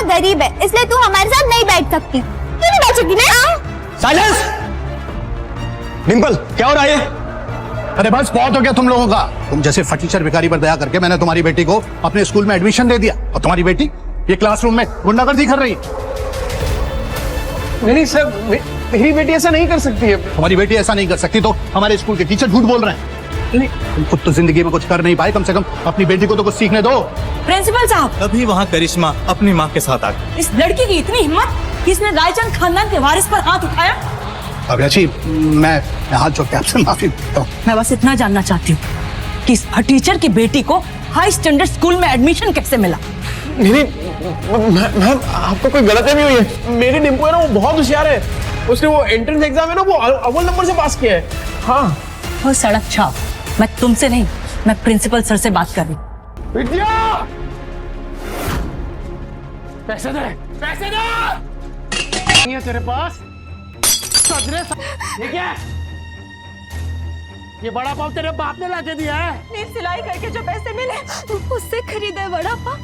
गरीब है, इसलिए तू हमारे साथ नहीं बैठ सकती। क्यों नहीं बैठ सकती ना? साइलेंस! डिंपल, क्या हो रहा है? अरे बस बहुत हो गया तुम लोगों का। तुम जैसे फटीचर भिखारी पर दया करके मैंने तुम्हारी बेटी को अपने स्कूल में एडमिशन दे दिया, और तुम्हारी बेटी ये क्लासरूम में गुंडागर्दी कर रही। नहीं सर, मेरी बेटी ऐसा नहीं कर सकती है। तुम्हारी बेटी ऐसा नहीं कर सकती तो हमारे स्कूल के टीचर झूठ बोल रहे हैं। नहीं, तुम खुद तो जिंदगी में कुछ कर नहीं पाए, कम से कम अपनी बेटी को तो कुछ सीखने दो। प्रिंसिपल साहब, तभी वहाँ करिश्मा अपनी माँ के साथ आ गई। इस लड़की की इतनी हिम्मत कि इसने रायचंद खानदान के वारिस पर हाथ उठाया। अभ्या जी, मैं हाथ जोड़ के आपसे माफी मांगता हूँ। मैं बस इतना जानना चाहती हूँ कि इस टीचर की बेटी को हाई स्टैंडर्ड स्कूल में एडमिशन कैसे मिला? नहीं मैम, आपको कोई गलतफहमी हुई है। मेरी डिम्पो है ना, वो बहुत होशियार है। उसने वो एंट्रेंस एग्जाम है ना, वो अव्वल नंबर से पास किया है। हाँ, वो सड़क छाप। मैं तुमसे नहीं, मैं प्रिंसिपल सर से बात कर रही हूँ। विद्या, पैसे दे, पैसे दे। नहीं है तेरे पास? ये क्या है? ये बड़ा पाव तेरे बाप ने लाके दिया है? मेरी सिलाई करके जो पैसे मिले उससे खरीदे बड़ा पाव।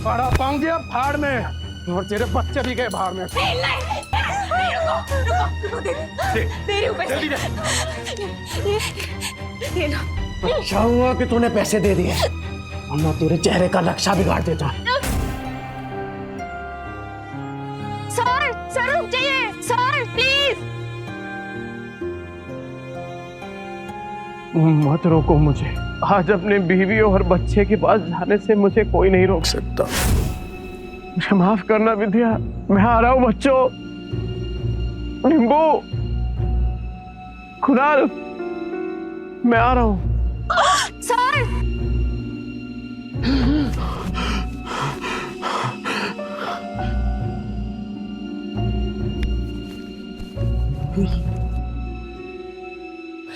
बड़ा पाव दिया फाड़ में, और तेरे बच्चे भी गए भाड़ में। चाहूंगा कि तूने पैसे दे दिए, वरना तेरे चेहरे का नक्शा बिगाड़ देता। सर रुक जाइए, सर प्लीज। मत रोको मुझे। आज अपने बीवी और बच्चे के पास जाने से मुझे कोई नहीं रोक सकता। मुझे माफ करना विद्या, मैं आ रहा हूँ बच्चों। निम्बू, कुणाल, मैं आ रहा हूँ। सर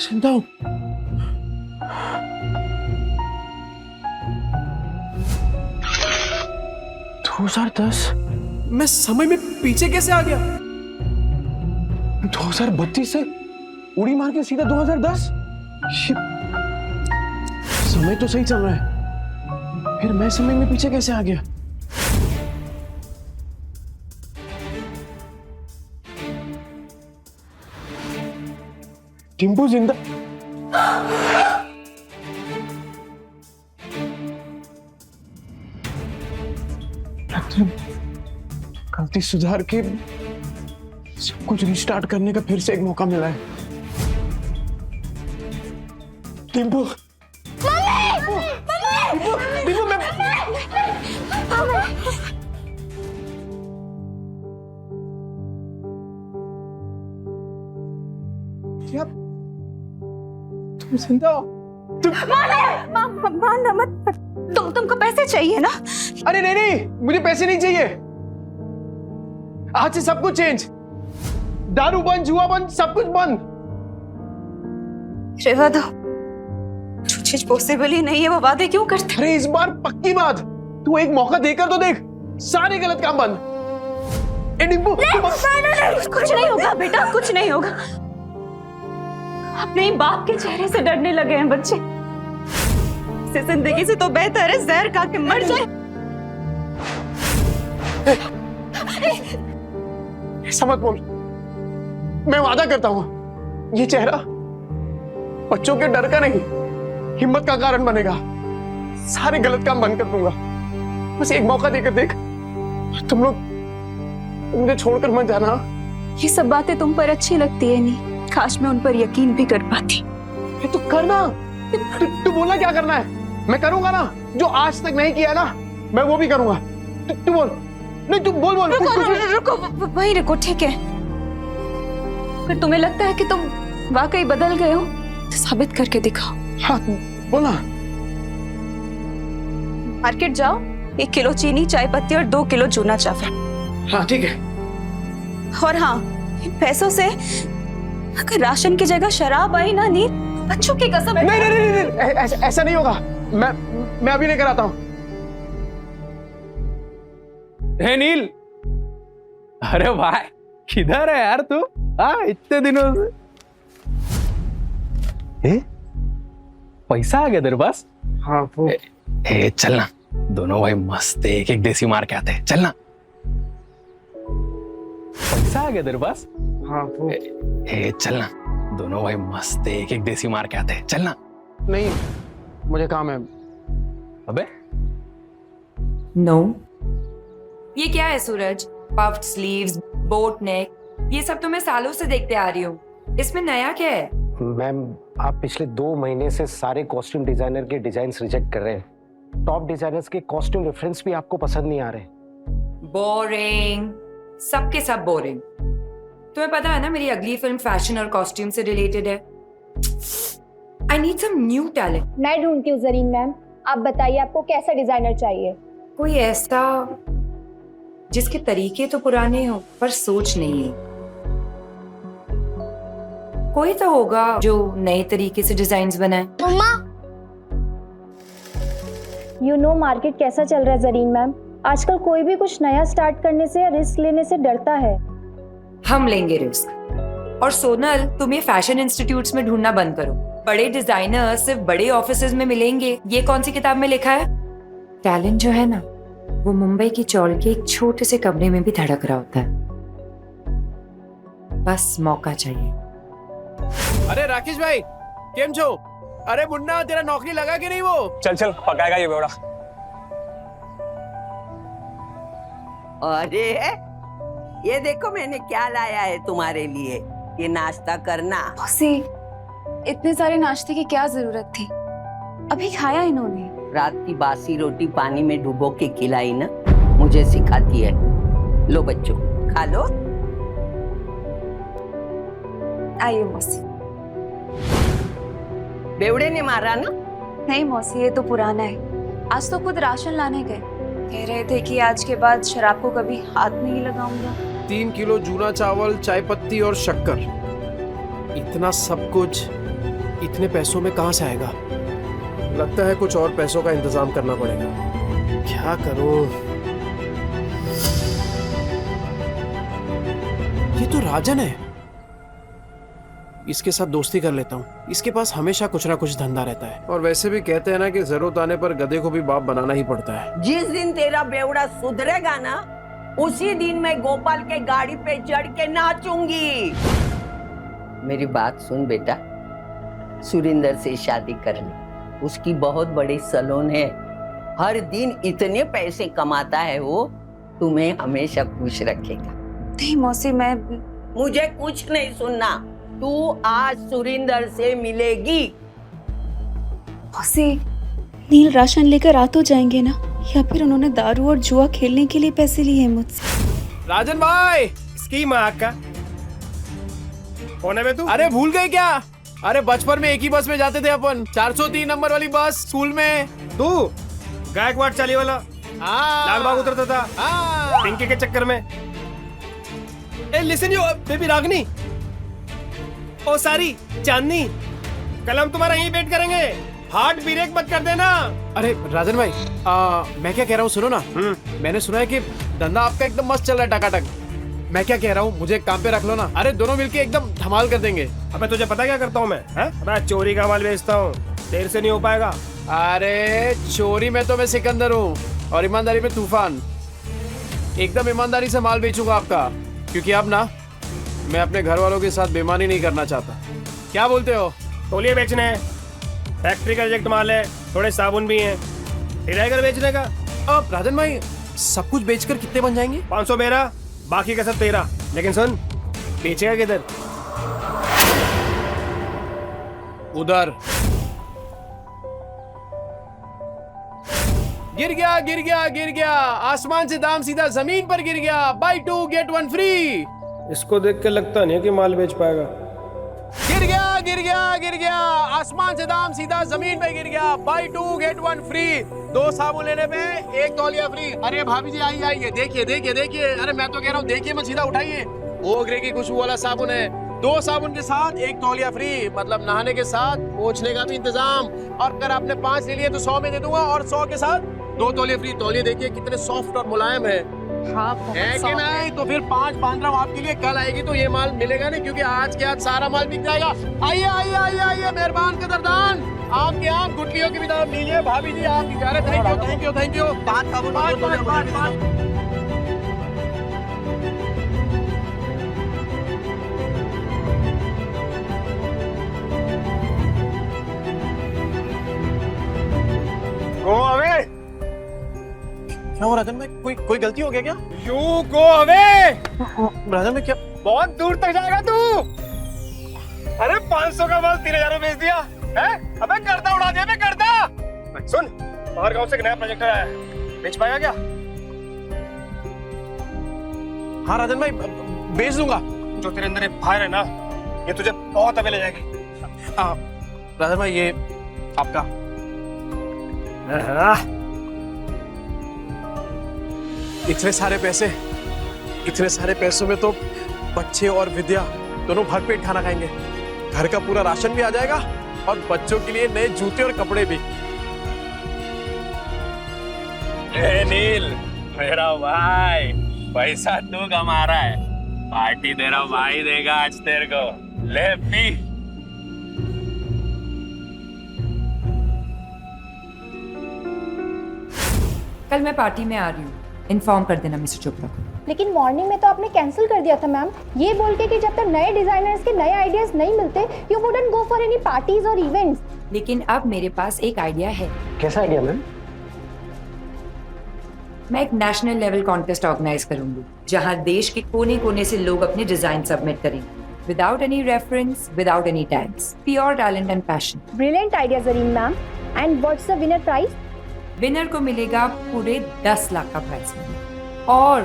चिंता हूँ। मैं समय में पीछे कैसे आ गया? 2032 से उड़ी मार के सीधा 2010। समय तो सही चल रहा है, फिर मैं समय में पीछे कैसे आ गया? टिम्पू जिंदा? गलती सुधार के सब कुछ रिस्टार्ट करने का फिर से एक मौका मिला है। टिम्पू, क्या तुम जिंदा हो? माना मत। तुमको पैसे चाहिए ना? अरे नहीं, मुझे पैसे नहीं चाहिए। आज से सब कुछ चेंज। दारू बंद, जुआ बंद, सब कुछ बंद। रेवा दो, जो चीज पॉसिबल ही नहीं है वो वादे क्यों करते? अरे इस बार पक्की बात, तू एक मौका देकर तो देख। सारे गलत काम बंद। डिम्पू, कुछ नहीं होगा बेटा, कुछ नहीं होगा। अपने ही बाप के चेहरे से डरने लगे हैं बच्चे। इस जिंदगी से तो बेहतर है जहर खा के मर जाए। ऐसा मत बोल। मैं वादा करता हूं, ये चेहरा बच्चों के डर का नहीं, हिम्मत का कारण बनेगा। सारे गलत काम बंद कर दूंगा। बस एक मौका देकर देख। तुम लोग मुझे छोड़कर मत जाना। ये सब बातें तुम पर अच्छी लगती है नहीं, काश मैं उन पर यकीन भी कर पाती। तू करना। तू बोलना क्या करना है, मैं करूंगा ना। जो आज तक नहीं किया ना, मैं वो भी करूंगा। तू बोल। नहीं, तू बोल। रुको, वहीं रुको, ठीक है। फिर तुम्हें लगता है कि तुम वाकई बदल गए हो तो साबित करके दिखाओ। हाँ, बोला। मार्केट जाओ, 1 किलो चीनी, चाय पत्ती और 2 किलो चूना चावल। हाँ ठीक है। और हाँ, इन पैसों से अगर राशन की जगह शराब आई ना नील, बच्चों की कसम। नहीं, ऐसा नहीं होगा। मैं अभी लेकर आता हूँ। हे नील, अरे भाई किधर है यार तू? हाँ, इतने दिनों से। पैसा आ गया तेरे पास? हाँ वो चलना दोनों भाई मस्त एक एक देसी मार के आते हैं, चलना। पैसा आ गया तेरे पास? हाँ वो चलना, दोनों भाई मस्त एक एक देसी मार के आते हैं, चलना। नहीं, मुझे काम है। अबे नो ये क्या है सूरज? पफ्ड स्लीव्स, बोट नेक, ये सब तो मैं सालों से देखते आ रही हूँ, इसमें नया क्या है? मैम आप पिछले 2 महीने से सारे कॉस्ट्यूम डिजाइनर के डिजाइन्स रिजेक्ट कर रहे हैं। टॉप डिजाइनर्स के कॉस्ट्यूम रेफरेंस भी आपको पसंद नहीं आ रहे। बोरिंग, सबके सब बोरिंग। तुम्हें पता है ना मेरी अगली फिल्म फैशन और कॉस्ट्यूम से रिलेटेड है। I need some new talent. मैं ढूंढती हूँ जरीन मैम, आप बताइए आपको कैसा डिजाइनर चाहिए? कोई ऐसा जिसके तरीके तो पुराने हो पर सोच नहीं है। कोई तो होगा जो नए तरीके से डिजाइन्स बनाए। मम्मा, यू नो मार्केट कैसा चल रहा है जरीन मैम? आजकल कोई भी कुछ नया स्टार्ट करने से या रिस्क लेने से डरता है। हम लेंगे रिस्क। और सोनल, तुम ये फैशन इंस्टीट्यूट्स में ढूंढना बंद करो। बड़े डिजाइनर सिर्फ बड़े ऑफिसेज में मिलेंगे, ये कौन सी किताब में लिखा है? टैलेंट जो है ना, वो मुंबई की चौल के एक छोटे से कमरे में भी धड़क रहा होता है। बस मौका चाहिए। अरे राकेश भाई, केम छो? अरे मुन्ना, तेरा नौकरी लगा कि नहीं वो? चल चल पकाएगा ये बेवड़ा। अरे ये देखो मैंने क्या लाया है तुम्हारे लिए, ये नाश्ता करना। मौसी, इतने सारे नाश्ते की क्या जरूरत थी? अभी खाया इन्होंने। रात की बासी रोटी पानी में डुबो के खिलाई ना, मुझे सिखाती है। लो बच्चों खा लो। आइए मौसी। बेवड़े ने मारा ना? नहीं मौसी, ये तो पुराना है। आज तो खुद राशन लाने गए, कह रहे थे कि आज के बाद शराब को कभी हाथ नहीं लगाऊंगा। 3 किलो जूना चावल, चाय पत्ती और शक्कर, इतना सब कुछ इतने पैसों में कहां से आएगा? लगता है कुछ और पैसों का इंतजाम करना पड़ेगा। क्या करूं? ये तो राजन है, इसके साथ दोस्ती कर लेता हूँ। इसके पास हमेशा कुछ ना कुछ धंधा रहता है, और वैसे भी कहते हैं ना कि जरूरत आने पर गधे को भी बाप बनाना ही पड़ता है। जिस दिन तेरा बेवड़ा सुधरेगा ना, उसी दिन मैं गोपाल के गाड़ी पे चढ़ के नाचूंगी। मेरी बात सुन बेटा, सुरिंदर से शादी कर ले। उसकी बहुत बड़ी सैलून है, हर दिन इतने पैसे कमाता है वो, तुम्हें हमेशा खुश रखेगा। नहीं मौसी, मैं मुझे कुछ नहीं सुनना, तू आज सुरिंदर से मिलेगी। मौसी, नील राशन लेकर आ तो जाएंगे ना, या फिर उन्होंने दारू और जुआ खेलने के लिए पैसे लिए हैं मुझसे? राजन भाई, इसकी माँ का कौन है बे तू? अरे भूल गए क्या? अरे बचपन में एक ही बस में जाते थे अपन, 403 नंबर वाली बस स्कूल में। तू गायकवाड़ चाली वाला लाल बाग उतरता था पिंकी के चक्कर में। ए लिसन यू बेबी रागनी, ओ सारी चांदनी, कल हम तुम्हारा यहीं वेट करेंगे, हार्ट ब्रेक मत कर देना। अरे राजन भाई, मैं क्या कह रहा हूँ सुनो ना। मैंने सुना है कि धंधा आपका एकदम मस्त चल रहा है, टकाटक। मैं क्या कह रहा हूँ, मुझे एक काम पे रख लो ना। अरे दोनों मिलके एकदम धमाल कर देंगे। अबे तुझे पता क्या करता हूँ मैं? अबे चोरी का माल बेचता हूँ, देर से नहीं हो पाएगा। अरे चोरी में तो मैं सिकंदर हूँ, और ईमानदारी में तूफान। एकदम ईमानदारी से माल बेचूंगा आपका, क्योंकि अब ना मैं अपने घर वालों के साथ बेईमानी नहीं करना चाहता। क्या बोलते हो? तौलिए बेचने हैं, फैक्ट्री का रिजेक्ट माल है, थोड़े साबुन भी हैं, घर बेचने का। अब राजन भाई, सब कुछ बेचकर कितने बन जाएंगे? 500 मेरा, बाकी का सब तेरा। लेकिन सुन, बेचेगा किधर? उधर। गिर गया गिर गया गिर गया, आसमान से दाम सीधा जमीन पर गिर गया। Buy 2 get 1 free. इसको देख के लगता नहीं कि माल बेच पाएगा। गिर गया गिर गया गिर गया, आसमान से दाम सीधा जमीन पे गिर गया। Buy 2 get 1 free. 2 साबुन लेने पे 1 तौलिया फ्री। अरे भाभी जी आइए आइए, देखिए देखिए देखिए। अरे मैं तो कह रहा हूँ देखिए मत, सीधा उठाइए। ओगरे की खुशबू वाला साबुन है, 2 साबुन के साथ 1 तौलिया फ्री, मतलब नहाने के साथ पोंछने का भी इंतजाम। और अगर आपने 5 ले लिए तो 100 में दे दूंगा, और 100 के साथ 2 तौलिया फ्री। तौलिए देखिए कितने सॉफ्ट और मुलायम है। हाँ, है कि नहीं? तो फिर 5 बांध रहा हूँ आपके लिए। कल आएगी तो ये माल मिलेगा नहीं, क्योंकि आज के आज सारा माल बिक जाएगा। आइए आइए आइए आइए, मेहरबान कदरदान। आपकी आंख गुटलियों की भी दाम लीजिए भाभी जी आपकी जा रहे थैंक यू थैंक यू 5 साबुन 5 गो अवे। क्या हुआ राजन भाई, कोई गलती हो गया क्या? You go away. राजन भाई क्या? बहुत दूर तक जाएगा तू। अरे 500 का माल 3000 में बेच दिया है? अबे गर्दा उड़ा दिया बे गर्दा। सुन, बाहर गांव से एक नया प्रोजेक्टर आया है, बेच पाएगा क्या? हाँ राजन भाई बेच दूंगा। जो तेरे अंदर एक फायर है ना, ये तुझे बहुत अबे ले जाएगी। राजन भाई ये आपका। इतने सारे पैसों में तो बच्चे और विद्या दोनों भरपेट खाना खाएंगे। घर का पूरा राशन भी आ जाएगा और बच्चों के लिए नए जूते और कपड़े भी। ए नील, मेरा भाई पैसा तू कमा रहा है, पार्टी तेरा भाई देगा आज तेरे को। ले पी। कल मैं पार्टी में आ रही हूँ, इन्फॉर्म कर देना मिस्टर चोपड़ा को। लेकिन मॉर्निंग में तो आपने कैंसिल कर दिया था मैम, ये बोल के कि जब तक नए डिजाइनर्स के नए आइडियाज नहीं मिलते you wouldn't go for any parties और इवेंट्स। लेकिन अब मेरे पास एक आइडिया है। कैसा आइडिया मैम? मैं एक नेशनल लेवल कॉन्टेस्ट ऑर्गेनाइज करूंगी, जहां देश के कोने कोने से लोग अपने डिजाइन सबमिट करेंगे, without any reference, without any tags, pure talent and passion. Brilliant idea Zareen ma'am. And what's the winner prize? Winner को मिलेगा पूरे 10 लाख का प्राइज और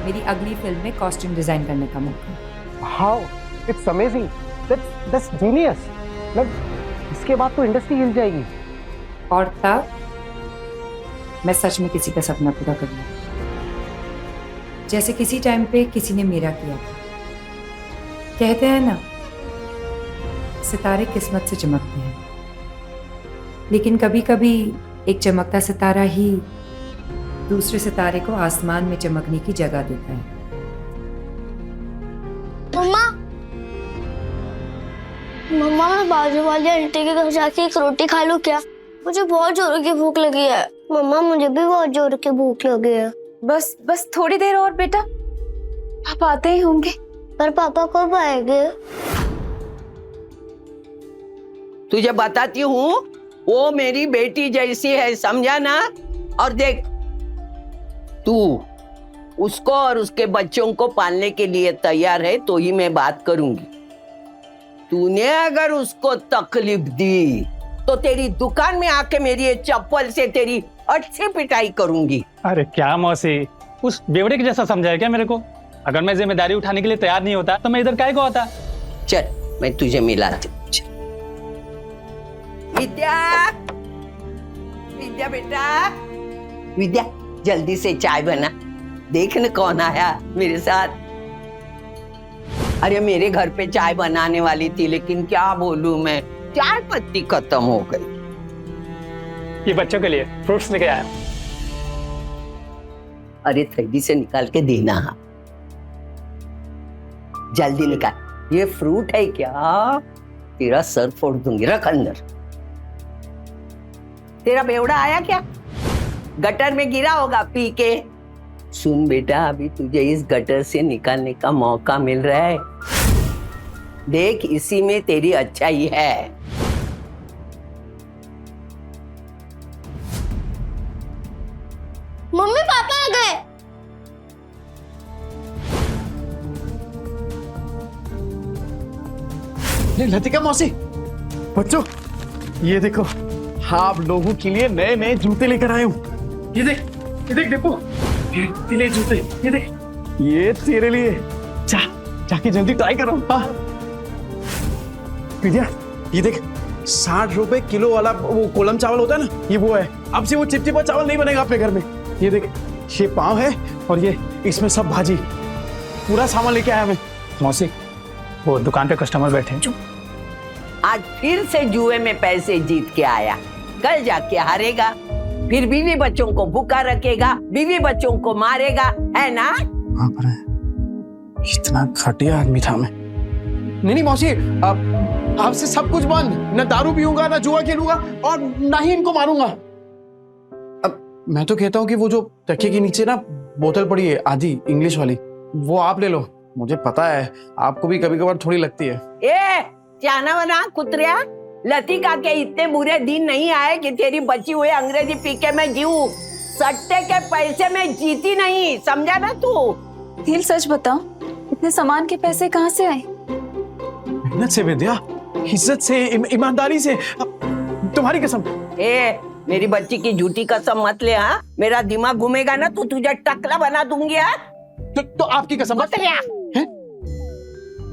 मेरी अगली फिल्म में कॉस्ट्यूम डिजाइन करने का मौका। How it's amazing, that's genius. मतलब इसके बाद तो इंडस्ट्री हिल जाएगी। और तब मैं सच में किसी का सपना पूरा करूंगा, जैसे किसी टाइम पे किसी ने मेरा किया था। कहते हैं ना, सितारे किस्मत से चमकते हैं, लेकिन कभी कभी एक चमकता सितारा ही दूसरे सितारे को आसमान में चमकने की जगह देता है। मम्मा मैं बाजू वाली आंटी के घर जाके एक रोटी खा लूं क्या? मुझे बहुत जोर की भूख लगी है। मम्मा मुझे भी बहुत जोर की भूख लगी है। बस थोड़ी देर और बेटा, पापा आते ही होंगे। पर पापा कब आएंगे? तुझे बताती हूँ, वो मेरी बेटी जैसी है, समझा ना? और देख, तू उसको और उसके बच्चों को पालने के लिए तैयार है तो ही मैं बात करूंगी। तूने अगर उसको तकलीफ दी तो तेरी दुकान में आके मेरी ये चप्पल से तेरी अच्छी पिटाई करूंगी। अरे क्या मौसी, उस बेवड़े के जैसा समझाया क्या मेरे को? अगर मैं जिम्मेदारी उठाने के लिए तैयार नहीं होता तो मैं इधर काहे को आता? चल मैं तुझे मिलाती हूँ। विद्या, विद्या बेटा, विद्या जल्दी से चाय बना। देख न कौन आया मेरे साथ। अरे मेरे घर पे चाय बनाने वाली थी, लेकिन क्या बोलूं मैं, चाय पत्ती खत्म हो गई। ये बच्चों के लिए फ्रूट्स लेके आया। अरे थैली से निकाल के देना, जल्दी निकाल। ये फ्रूट है क्या? तेरा सर फोड़ दूंगी, रख अंदर। तेरा बेवड़ा आया क्या? गटर में गिरा होगा पी के। सुन बेटा, अभी तुझे इस गटर से निकालने का मौका मिल रहा है। देख, इसी में तेरी अच्छाई है। मम्मी पापा आ गए। लतिका मौसी, बच्चों ये देखो, आप लोगों के लिए नए नए जूते लेकर आए हूँ। ये देख डिप्पू, ये ले जूते, ये देख, ये तेरे लिए। जाके जल्दी ट्राई करो। हाँ विद्या, ये देख, 60 रुपए किलो वाला वो कोलम चावल होता है ना, ये वो है। अब से वो चिपचिपा चावल नहीं बनेगा अपने घर में। ये देख, ये पाव है और ये इसमें सब भाजी, पूरा सामान लेके आया मैं। मौसी, वो दुकान पे कस्टमर बैठे हैं। आज फिर से जुए में पैसे जीत के आया, कल जाके हारेगा, फिर बीवी बच्चों को भूखा रखेगा, बीवी बच्चों को मारेगा, है ना? वहाँ पर है। इतना घटिया आदमी था मैं। नहीं मौसी, अब आपसे सब कुछ बंद। न दारू पीऊंगा, न जुआ खेलूंगा और ना ही इनको मारूंगा। अब मैं तो कहता हूँ कि वो जो तकिए के नीचे ना बोतल पड़ी है आधी इंग्लिश वाली, वो आप ले लो। मुझे पता है आपको भी कभी कभार थोड़ी लगती है। ए चाना बना कुतरिया, लतिका के इतने बुरे दिन नहीं आए कि तेरी बची हुई अंग्रेजी पी के मैं जीऊं। सट्टे के पैसे में जीती नहीं, समझा ना तू? नील सच बताओ, इतने सामान के पैसे कहाँ से आए? मेहनत से विद्या, इज्जत से, ईमानदारी से। तुम्हारी कसम। ए मेरी बच्ची की झूठी कसम मत ले। हाँ, मेरा दिमाग घूमेगा ना तो तुझे टकला बना दूंगी। तो आपकी कसम मत ले।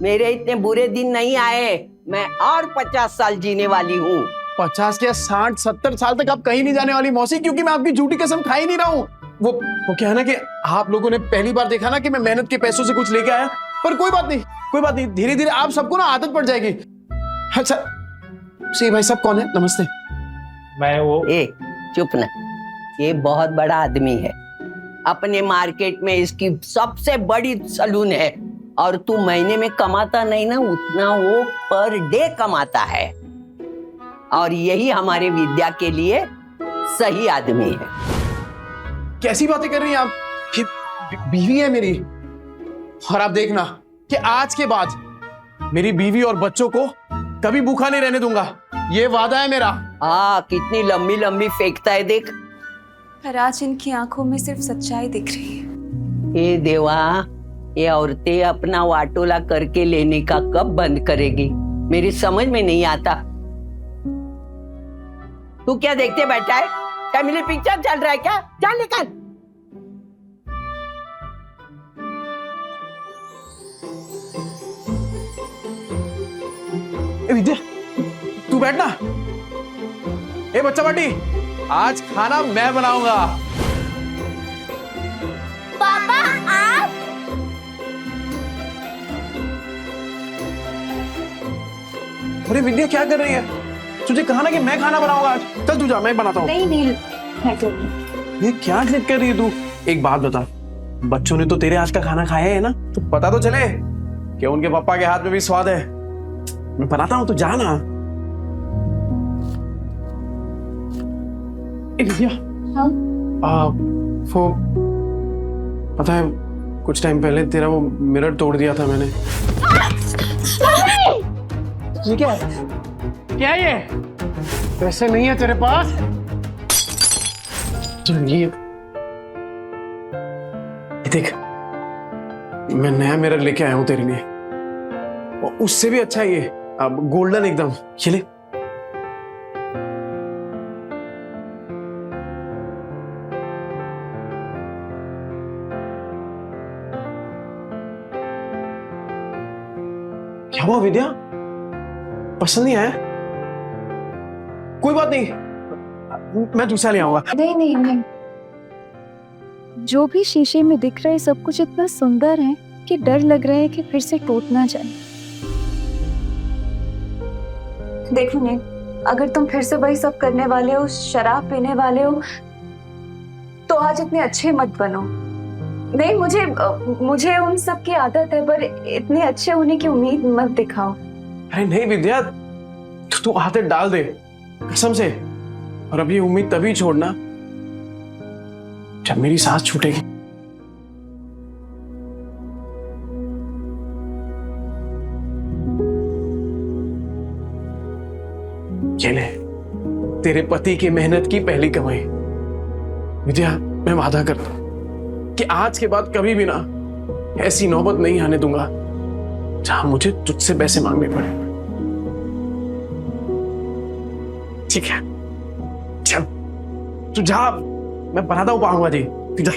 मेरे इतने बुरे दिन नहीं आए, मैं और 50 साल जीने वाली हूँ। 50 क्या 60 70 साल तक आप कहीं नहीं जाने वाली मौसी, क्योंकि मैं आपकी झूठी कसम खा ही नहीं रहा हूँ। वो क्या है ना कि आप लोगों ने पहली बार देखा ना कि मैं मेहनत के पैसों से कुछ लेके आया, पर कोई बात नहीं, कोई बात नहीं, धीरे धीरे आप सबको ना आदत पड़ जाएगी। अच्छा सी भाई साहब कौन है? नमस्ते। मैं वो ए चुप ना, ये बहुत बड़ा आदमी है, अपने मार्केट में इसकी सबसे बड़ी सलून है, और तू महीने में कमाता नहीं ना उतना वो पर डे कमाता है, और यही हमारे विद्या के लिए सही आदमी है। कैसी बातें कर रही हैं आप? ये बीवी है मेरी, और आप देखना कि आज के बाद मेरी बीवी और बच्चों को कभी भूखा नहीं रहने दूंगा, ये वादा है मेरा। कितनी लंबी लंबी फेंकता है देख। पर आज इनकी आंखों में सिर्फ सच्चाई दिख रही है। ए देवा, ये औरतें अपना वाटोला करके लेने का कब बंद करेगी, मेरी समझ में नहीं आता। तू क्या देखते बैठा है? फैमिली पिक्चर चल रहा है क्या? चल निकल। विद्या तू बैठना। ए बच्चा पार्टी, आज खाना मैं बनाऊंगा। पापा आप? अरे विद्या क्या कर रही है? तुझे कहा ना कि मैं खाना बनाऊंगा आज। चल तू जा, मैं बनाता हूँ। नहीं नील, मैं करूँगी। ये क्या जिद कर रही है तू? एक बात बता, बच्चों ने तो तेरे आज का खाना खाया है ना, तो पता तो चले कि उनके पापा के हाथ में भी स्वाद है। मैं बनाता हूँ, तू जा ना। विद्या, हाँ? वो पता है कुछ टाइम पहले तेरा वो मिरर तोड़ दिया था मैंने। ये क्या है? क्या है ये? पैसे नहीं है तेरे पास? तो ये देख, मैं नया मिरर लेके आया हूं तेरे लिए, और उससे भी अच्छा है ये, अब गोल्डन एकदम। ये ले। क्या हुआ विद्या? पसंद नहीं आया? कोई बात नहीं, मैं दूसरा ले आऊंगा। नहीं नहीं नहीं, जो भी शीशे में दिख रहा है सब कुछ इतना सुंदर है कि डर लग रहा है कि फिर से टूट ना जाए। देखो नील, अगर तुम फिर से वही सब करने वाले हो, शराब पीने वाले हो, तो आज इतने अच्छे मत बनो। नहीं, मुझे उन सब की आदत है, पर इतने अच्छे होने की उम्मीद मत दिखाओ। अरे नहीं विद्या, तू आदत डाल दे कसम से, और अब ये उम्मीद तभी छोड़ना जब मेरी सांस छूटेगी। ये ले, तेरे पति की मेहनत की पहली कमाई। विद्या, मैं वादा करता हूं कि आज के बाद कभी भी ना ऐसी नौबत नहीं आने दूंगा जहां मुझे तुझसे पैसे मांगने पड़े। ठीक है, चल तू जा, मैं बनाता हूँ पाऊंगा जी। तू जा।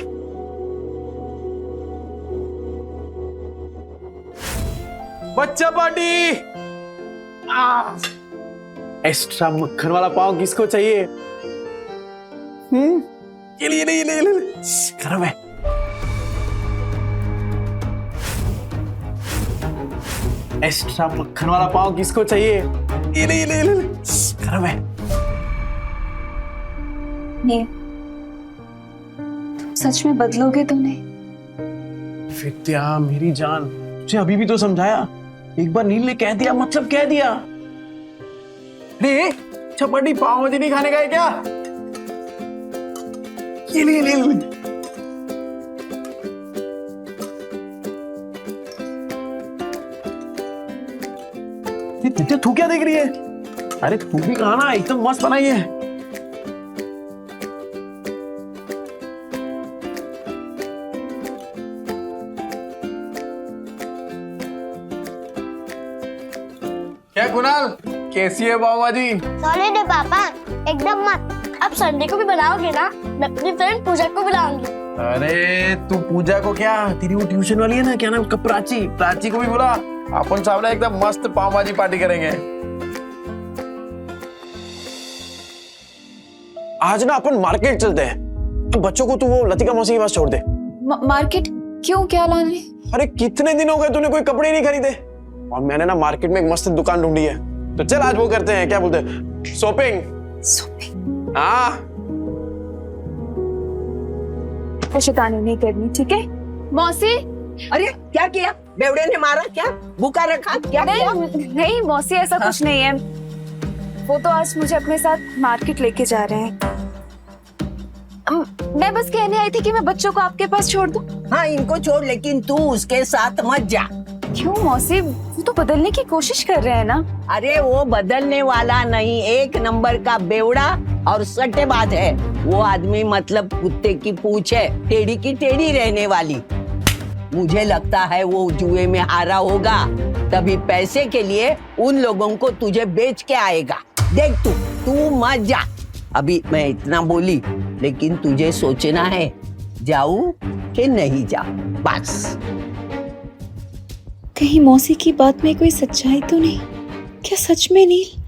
बच्चा पार्टी, एक्स्ट्रा मक्खन वाला पाव किसको चाहिए? ये ले, ये ले, गरम है। एक्स्ट्रा मक्खन वाला पाव किसको चाहिए? ये ले, गरम है। नील, तुम सच में बदलोगे तो नहीं? विद्या मेरी जान, तुझे अभी भी तो समझाया। एक बार नील ने कह दिया मतलब कह दिया। अरे चपाटी पाव भाजी नहीं खाने का है क्या? ये ले। तू क्या देख रही है? अरे तू भी खाना, एकदम मस्त बनाई है। क्या कुणाल, कैसी है पाव भाजी? सॉलिड है पापा, एकदम मस्त। अब संडे को भी बनाओगे ना? मैं अपनी फ्रेंड पूजा को बुलाऊंगी। अरे तू पूजा को क्या, तेरी वो ट्यूशन वाली है ना, क्या नाम उसका, प्राची को भी बुला। अपन सामने एकदम मस्त पाव भाजी पार्टी करेंगे। आज ना अपन मार्केट चलते हैं। तो बच्चों को तू वो लतिका मौसी के पास छोड़ दे। मार्केट क्यों, क्या लाने? अरे कितने दिन हो गए तूने कोई कपड़े नहीं खरीदे, और मैंने ना मार्केट में एक मस्त दुकान ढूंढी है। तो चल आज वो करते हैं, क्या बोलते हैं, शॉपिंग। हाँ शैतानी नहीं करनी, ठीक है मौसी? अरे क्या किया, बेवड़े ने मारा क्या, भूखा रखा क्या? नहीं मौसी, ऐसा कुछ नहीं है। वो तो आज मुझे अपने साथ मार्केट लेके जा रहे हैं। मैं बस कहने आई थी कि मैं बच्चों को आपके पास छोड़ दूं। हाँ इनको छोड़, लेकिन तू उसके साथ मत जा। क्यों मौसी, वो तो बदलने की कोशिश कर रहे हैं ना। अरे वो बदलने वाला नहीं, एक नंबर का बेवड़ा और सट्टेबाज है वो आदमी। मतलब कुत्ते की पूंछ है, टेढ़ी की टेढ़ी रहने वाली। मुझे लगता है वो जुए में हारा होगा, तभी पैसे के लिए उन लोगों को तुझे बेच के आएगा। देख तू मत जा। अभी मैं इतना बोली, लेकिन तुझे सोचना है जाऊं कि नहीं जाऊं, बस। कहीं मौसी की बात में कोई सच्चाई तो नहीं? क्या सच में नील?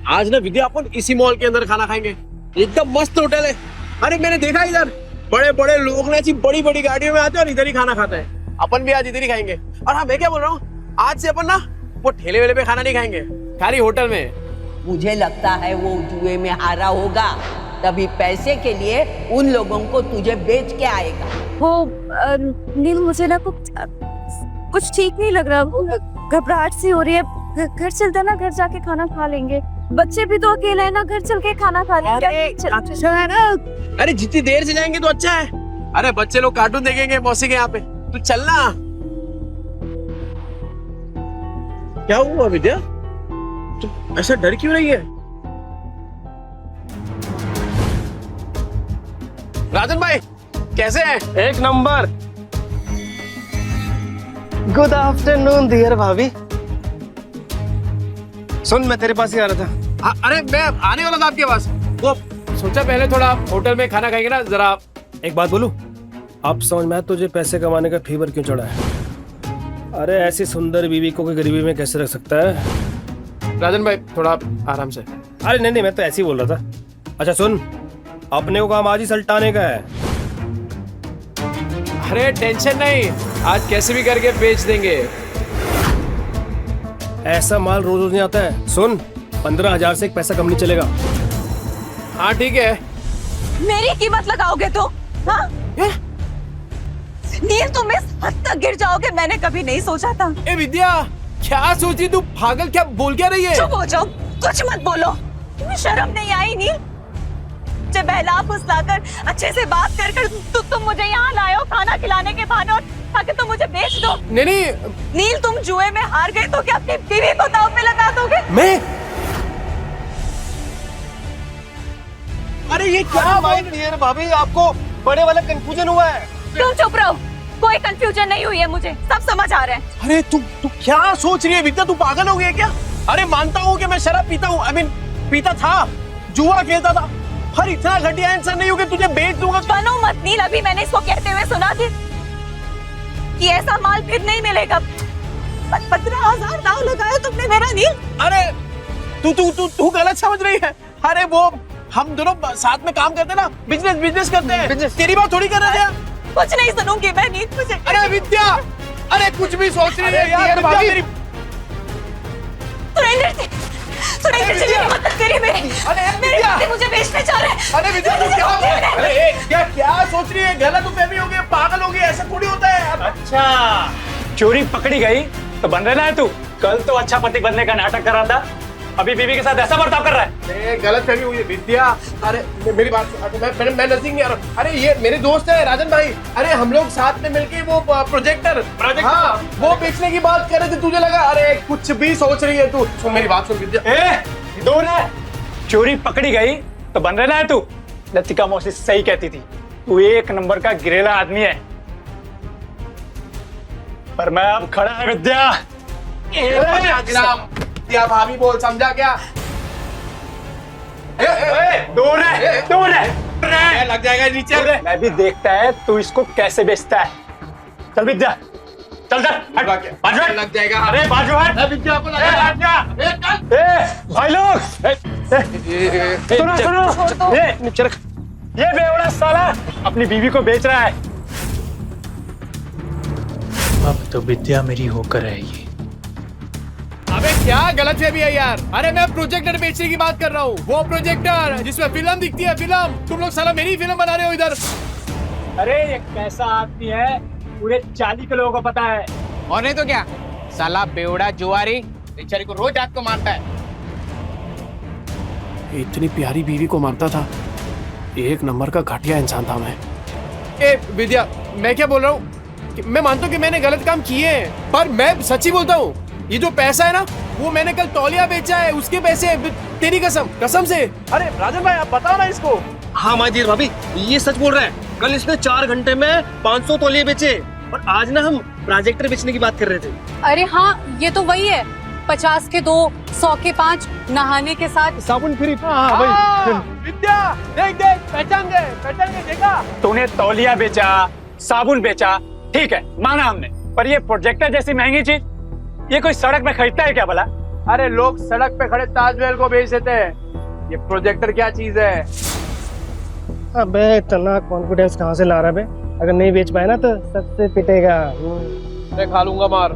आज ना विद्या अपन इसी मॉल के अंदर खाना खाएंगे, एकदम मस्त होटल है। अरे मैंने देखा इधर बड़े बड़े लोग ना ऐसी बड़ी बड़ी गाड़ियों में आते हैं और इधर ही खाना खाते हैं। अपन भी आज इधर ही खाएंगे। और हाँ मैं क्या बोल रहा हूँ, आज से अपन ना वो ठेले वेले पे खाना नहीं खाएंगे, खाली होटल में। मुझे लगता है वो जुए में हारा होगा, तभी पैसे के लिए उन लोगों को तुझे बेच के आएगा। वो नील, मुझे ना कुछ ठीक नहीं लग रहा, घबराहट सी हो रही है। घर चलते ना, घर जाके खाना खा लेंगे। बच्चे भी तो अकेले हैं ना, घर चल के खाना खा लेंगे। अच्छा है ना? अरे जितनी देर से जाएंगे तो अच्छा है। अरे बच्चे लोग कार्टून देखेंगे मौसी के यहाँ पे, तू चलना। क्या हुआ विद्या, तू ऐसा डर क्यों रही है? राजन भाई कैसे हैं? एक नंबर। गुड आफ्टरनून डियर भाभी। सुन, मैं तेरे पास ही आ रहा था। अरे मैं आने वाला था आपके पास। वो सोचा पहले थोड़ा होटल में खाना खाएंगे ना जरा। एक बात बोलूं, अब समझ में आया तुझे पैसे कमाने का फीवर क्यों चढ़ा है। अरे ऐसी सुंदर बीवी को कोई गरीबी में कैसे रख सकता है? राजन भाई थोड़ा आराम से। अरे नहीं, मैं तो ऐसे ही बोल रहा था। अच्छा सुन, अपने को काम आज ही सल्टाने का है। अरे टेंशन नहीं, आज कैसे भी करके बेच देंगे। ऐसा माल रोज रोज नहीं आता है। सुन, 15,000 से एक पैसा कम नहीं चलेगा। हाँ ठीक है। मेरी कीमत लगाओगे तो? हाँ? नील, तुम इस हद तक गिर जाओगे मैंने कभी नहीं सोचा था। ए विद्या, क्या सोची तू? पागल, क्या बोल क्या रही है? चुप हो जाओ, कुछ मत बोलो। तुम्हें शर्म नहीं आई नील? मुझे बहला फुसलाकर अच्छे से बात कर तुम मुझे यहाँ लाए हो खाना खिलाने के बहाने, और ताकि तुम मुझे बेच दो। नहीं नील, तुम जुए में हार गए तो क्या अपनी बीवी को दांव पे लगा दोगे? मैं? अरे ये क्या बात है भाभी, आपको बड़े वाला कंफ्यूजन हुआ है। तुम चुप रहो, कोई कंफ्यूजन नहीं हुई है, मुझे सब समझ आ रहा है। अरे तू क्या सोच रही है विद्या, तू पागल हो गई है क्या? अरे मानता हूँ कि मैं शराब पीता हूँ, आई मीन पीता था, जुआ खेलता था, पर इतना घटिया इंसान नहीं हूँ कि तुझे बेच दूंगा। बनो मत नील, अभी मैंने इसको कहते हुए सुना कि ऐसा माल फिर नहीं मिलेगा। 15,000 दाव लगाया तुमने मेरा नील। अरे तू गलत समझ रही है। अरे वो हम दोनों साथ में काम करते ना, बिजनेस करते हैं। तेरी बात थोड़ी कर रहे थे। कुछ नहीं सुनूंगी मैं नील, मुझे। अरे विद्या, अरे कुछ भी सोच रही है यार विद्या मेरी। सुरेंद्र जी मेरी मदद करिए, मेरे पति मुझे बेचने जा रहे हैं। अरे विद्या तू क्या सोच रही है? गलत फहमी हो गई, पागल हो गई, ऐसा थोड़ी होता है। अच्छा, चोरी पकड़ी गई तो बन रहा है तू। कल तो अच्छा पति बनने का नाटक कर रहा था, अभी बीवी के साथ ऐसा बर्ताव कर रहा है? गलत फहमी हुई है विद्या। अरे मेरी बात सुन, मैं नजदीक नहीं आ रहा हूँ। अरे ये मेरे दोस्त है राजन भाई। अरे हम लोग साथ में मिलके वो प्रोजेक्टर हाँ वो बेचने की बात कर रहे थे। तुझे लगा अरे कुछ भी सोच रही है तू। सुन मेरी बात सुन विद्या। दूर है, चोरी पकड़ी गई तो बन रहा है तू। लतिका मौसी सही कहती थी, तू एक नंबर का गिरेला आदमी है। पर मैं अब खड़ा है विद्या। विद्या भाभी बोल, समझा क्या? दूर है, लग जाएगा नीचे। मैं भी देखता है तू इसको कैसे बेचता है। चल विद्या, चल बाजू हट। लग जाएगा। अरे बाजू हट। विद्या को लगा। भाई लोग सुनो, ये बेवड़ा साला अपनी बीवी को बेच रहा है। अब तो विद्या मेरी होकर रहेगी। अबे क्या गलत फहमी है यार। अरे मैं प्रोजेक्टर बेचने की बात कर रहा हूँ। वो प्रोजेक्टर जिसमें फिल्म दिखती है, फिल्म। तुम लोग साला मेरी फिल्म बना रहे हो इधर। अरे ये कैसा आदमी है पूरे 40 के लोगों को पता है। और नहीं तो क्या, साला बेवड़ा जुआरी बेचारी को रोज रात को मारता है। इतनी प्यारी बीवी को मारता था। एक नंबर का घटिया इंसान था मैं। ए विद्या, मैं क्या बोल रहा हूँ, मैं मानता हूँ कि मैंने गलत काम किए हैं, पर मैं सच्ची बोलता हूँ। ये जो पैसा है ना, वो मैंने कल तौलिया बेचा है, उसके पैसे। तेरी कसम से। अरे राजन भाई आप बताओ ना इसको। हाँ माजीर भाभी ये सच बोल रहा है। कल इसने 4 घंटे में 500 तौलिए बेचे और आज ना हम प्रोजेक्टर बेचने की बात कर रहे थे। अरे हाँ ये तो वही है। 50 के 2, 100 के 5, नहाने के साथ साबुन फ्री। विद्या देख पहचान गए देखा। तूने तौलिया बेचा, साबुन बेचा, ठीक है माना हमने, पर ये प्रोजेक्टर जैसी महंगी चीज ये कोई सड़क में खरीदता है क्या भला? अरे लोग सड़क पे खड़े ताजमहल को बेच देते हैं, ये प्रोजेक्टर क्या चीज है? अबे इतना कॉन्फिडेंस कहाँ से ला रहा है बे? अगर नहीं बेच पाए ना तो सबसे पिटेगा। मैं खा लूंगा मार।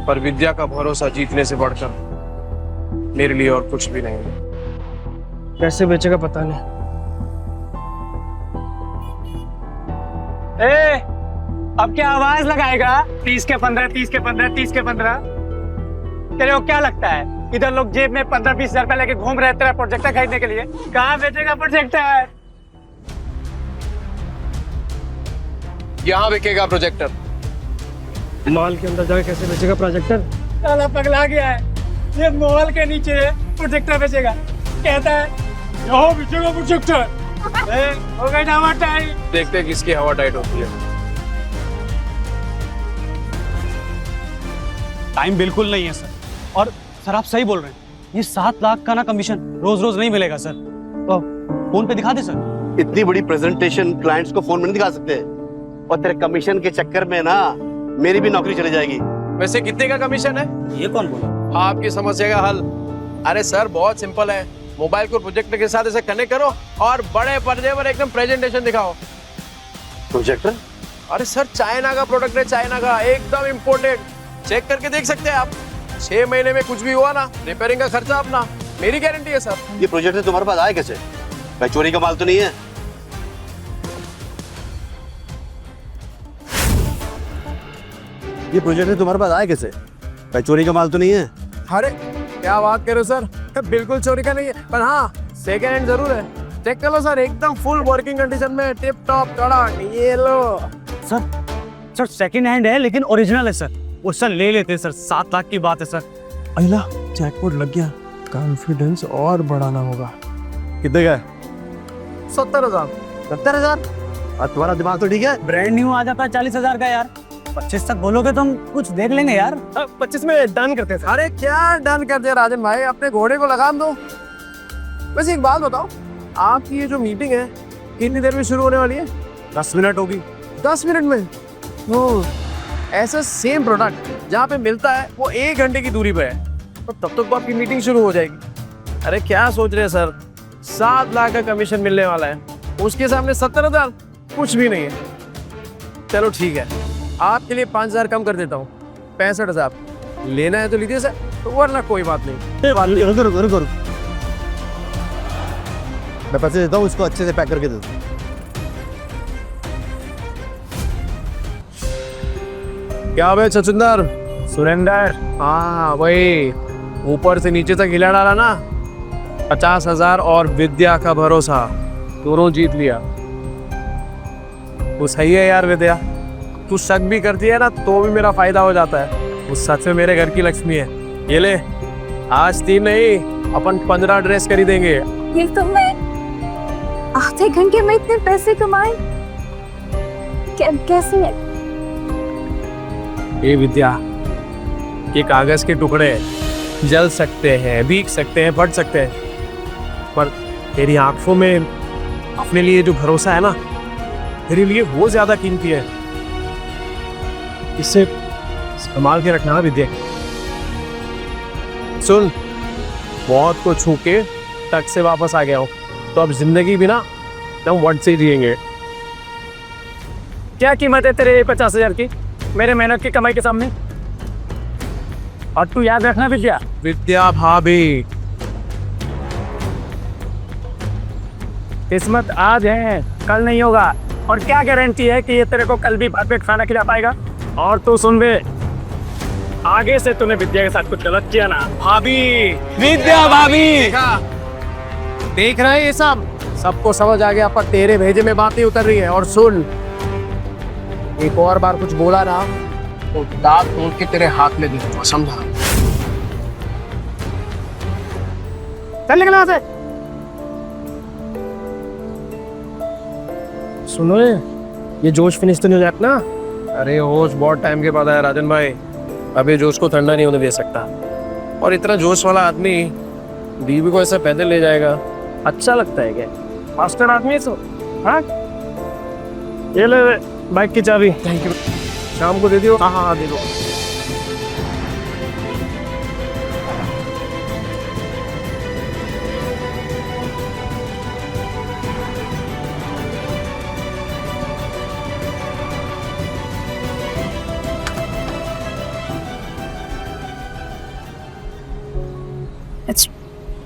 पर विद्या का भरोसा जीतने से बढ़कर मेरे लिए और कुछ भी नहीं है। कैसे बेचेगा पता नहीं। अब क्या आवाज लगाएगा? 30 के 15, 30 के 15, 30 के 15। तेरे को क्या लगता है इधर लोग जेब में 15-20 हजार रुपए लेके घूम रहे तेरा प्रोजेक्टर खरीदने के लिए? कहाँ बेचेगा प्रोजेक्टर? यहाँ बिकेगा प्रोजेक्टर। मॉल के अंदर जाके कैसे बेचेगा प्रोजेक्टर? साला पगला गया है, ये मॉल के नीचे प्रोजेक्टर बेचेगा। कहता है यहाँ बेचेगा प्रोजेक्टर। हो गई ना हवा टाइट। देखते हैं किसकी हवा टाइट होती है। टाइम बिल्कुल नहीं है सर। और सर आप सही बोल रहे हैं, ये 7 लाख का ना कमीशन रोज रोज नहीं मिलेगा सर। तो फोन पे दिखा दे सर। इतनी बड़ी प्रेजेंटेशन क्लाइंट्स को फोन में नहीं दिखा सकते, और तेरे कमीशन के चक्कर में ना मेरी भी नौकरी चली जाएगी। वैसे कितने का कमीशन है? ये कौन बोला? आपकी समस्या का हल। अरे सर बहुत सिंपल है। मोबाइल को प्रोजेक्टर के साथ ऐसे कनेक्ट करो और बड़े पर्दे पर एकदम प्रेजेंटेशन दिखाओ। प्रोजेक्टर? अरे सर चाइना का प्रोडक्ट है, चाइना का, एकदम इम्पोर्टेड। चेक करके देख सकते हैं आप। 6 महीने में कुछ भी हुआ ना, रिपेयरिंग का खर्चा अपना, मेरी गारंटी है सर। ये प्रोजेक्टर तुम्हारे पास आए कैसे? भाई चोरी का माल तो नहीं है? ये प्रोजेक्टर तुम्हारे पास आए कैसे? भाई चोरी का माल तो नहीं है? अरे क्या बात कर रहे हो सर, बिल्कुल चोरी का नहीं है, पर हाँ सेकेंड हैंड जरूर है। चेक कर लो सर, एकदम फुल वर्किंग कंडीशन में, टिप टॉप कड़क। ये लो सर सेकंड हैंड है लेकिन ओरिजिनल है सर। वो सर ले लेते हैं सर, 7 लाख की बात है सर। अहिला जैकपॉट लग गया, कॉन्फिडेंस और बढ़ाना होगा। कितने का? 70,000। 70,000? और तुम्हारा दिमाग तो ठीक है? ब्रांड न्यू आ जाता है 40,000 का यार। 25 तक बोलोगे तो हम कुछ देख लेंगे यार। 25 में डन करते थे। अरे क्या डन कर दिया राजन भाई, अपने घोड़े को लगाम दो। वैसे एक बात बताओ, आपकी ये जो मीटिंग है कितनी देर में शुरू होने वाली है? 10 मिनट होगी। 10 मिनट में? ओह, ऐसा सेम प्रोडक्ट जहाँ पे मिलता है वो 1 घंटे की दूरी पे है, तो तब तक तो आपकी मीटिंग शुरू हो जाएगी। अरे क्या सोच रहे हैं सर, 7 लाख का कमीशन मिलने वाला है, उसके सामने 70,000 कुछ भी नहीं है। चलो ठीक है, आपके लिए 5,000 कम कर देता हूँ, 65,000। लेना है तो लीजिए सर, तो वरना कोई बात नहीं। रुको। मैं पैसे देता हूँ, इसको अच्छे से पैक करके दे दो। क्या भाई छछुंदर? सुरेंदर। हाँ वही, ऊपर से नीचे तक हिला डाला ना, 50,000 और विद्या का भरोसा, दोनों जीत लिया। वो सही है यार विद्या, तू शक भी करती है ना तो भी मेरा फायदा हो जाता है। वो सच में मेरे घर की लक्ष्मी है। ये ले, आज 3 नहीं अपन 15 ड्रेस खरीदेंगे। ये तुमने आधे घंटे में इतने पैसे कमाए? कैसे? ये विद्या, ये कागज के टुकड़े जल सकते हैं, भीग सकते हैं, फट सकते हैं, पर तेरी आंखों में अपने लिए जो भरोसा है ना, तेरे लिए वो ज्यादा कीमती है। इसे संभाल के रखना विद्या। सुन, मौत को छू के तक से वापस आ गया हूं, तो अब जिंदगी भी ना हम वट से जिएंगे। क्या कीमत है तेरे 50,000 की मेरे मेहनत की कमाई के सामने? और तू याद रखना विद्या, विद्या भाभी, किस्मत आज है कल नहीं होगा, और क्या गारंटी है कि ये तेरे को कल भी भरपेट खाना खिला पाएगा? और तू सुन बे, आगे से तूने विद्या के साथ कुछ गलत किया ना, भाभी, विद्या भाभी, देख रहे हैं ये सब, सबको समझ आ गया, पर तेरे भेजे में बात नहीं उतर रही है। और सुन, एक और बार कुछ बोला ना तो दांत तोड़ के तेरे हाथ में दूंगा, समझा? चल निकल वहां से। सुनो, ये जोश फिनिश तो नहीं हो जाता ना? अरे होश बहुत टाइम के बाद आया राजन भाई, अभी जोश को ठंडा नहीं होने दे सकता। और इतना जोश वाला आदमी बीवी को ऐसे पैदल ले जाएगा, अच्छा लगता है क्या? मास्टर आदमी है सो। हाँ, ये ले बाइक की चाबी। Thank you. शाम को दे दियो। हाँ हाँ दे दो।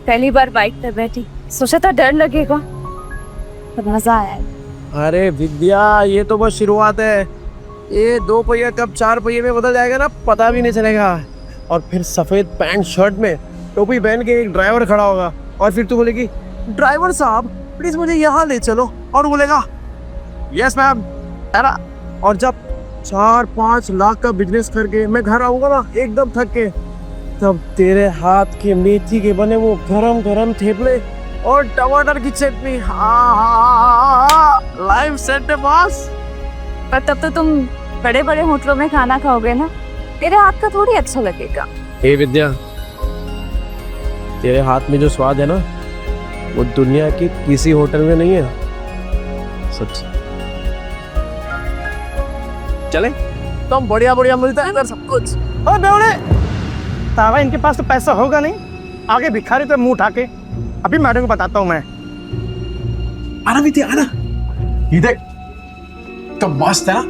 पहली बार बाइक पे बैठी, सोचा था डर लगेगा, पर मजा आया। अरे विद्या, ये तो बस शुरुआत है। ये 2 पहिया कब 4 पहिए में बदल जाएगा ना, पता भी नहीं चलेगा। और फिर सफेद पैंट शर्ट में टोपी पहन के एक ड्राइवर खड़ा होगा, और फिर तू बोलेगी, ड्राइवर साहब प्लीज मुझे यहाँ ले चलो, और बोलेगा यस मैम। और जब 4-5 लाख का बिजनेस करके मैं घर आऊंगा ना एकदम थक के, तब तेरे हाथ के मेथी के बने वो गरम गरम थेपले और टमाटर की चटनी, लाइव सेट है बॉस। पर तब तो तुम बड़े बड़े होटलों में खाना खाओगे ना, तेरे हाथ का थोड़ी अच्छा लगेगा। हे विद्या, तेरे हाथ में जो स्वाद है ना, वो दुनिया की किसी होटल में नहीं है, सच। चले तो हम बढ़िया बढ़िया मिलता है इधर सब कुछ। और बेवड़े, तावा इनके पास तो पैसा होगा नहीं, आगे भिखारी तो मुंह उठा के। अभी मैडम को बताता हूँ मैं। आना विद्या, आना। ये देख, कब मस्त है ना?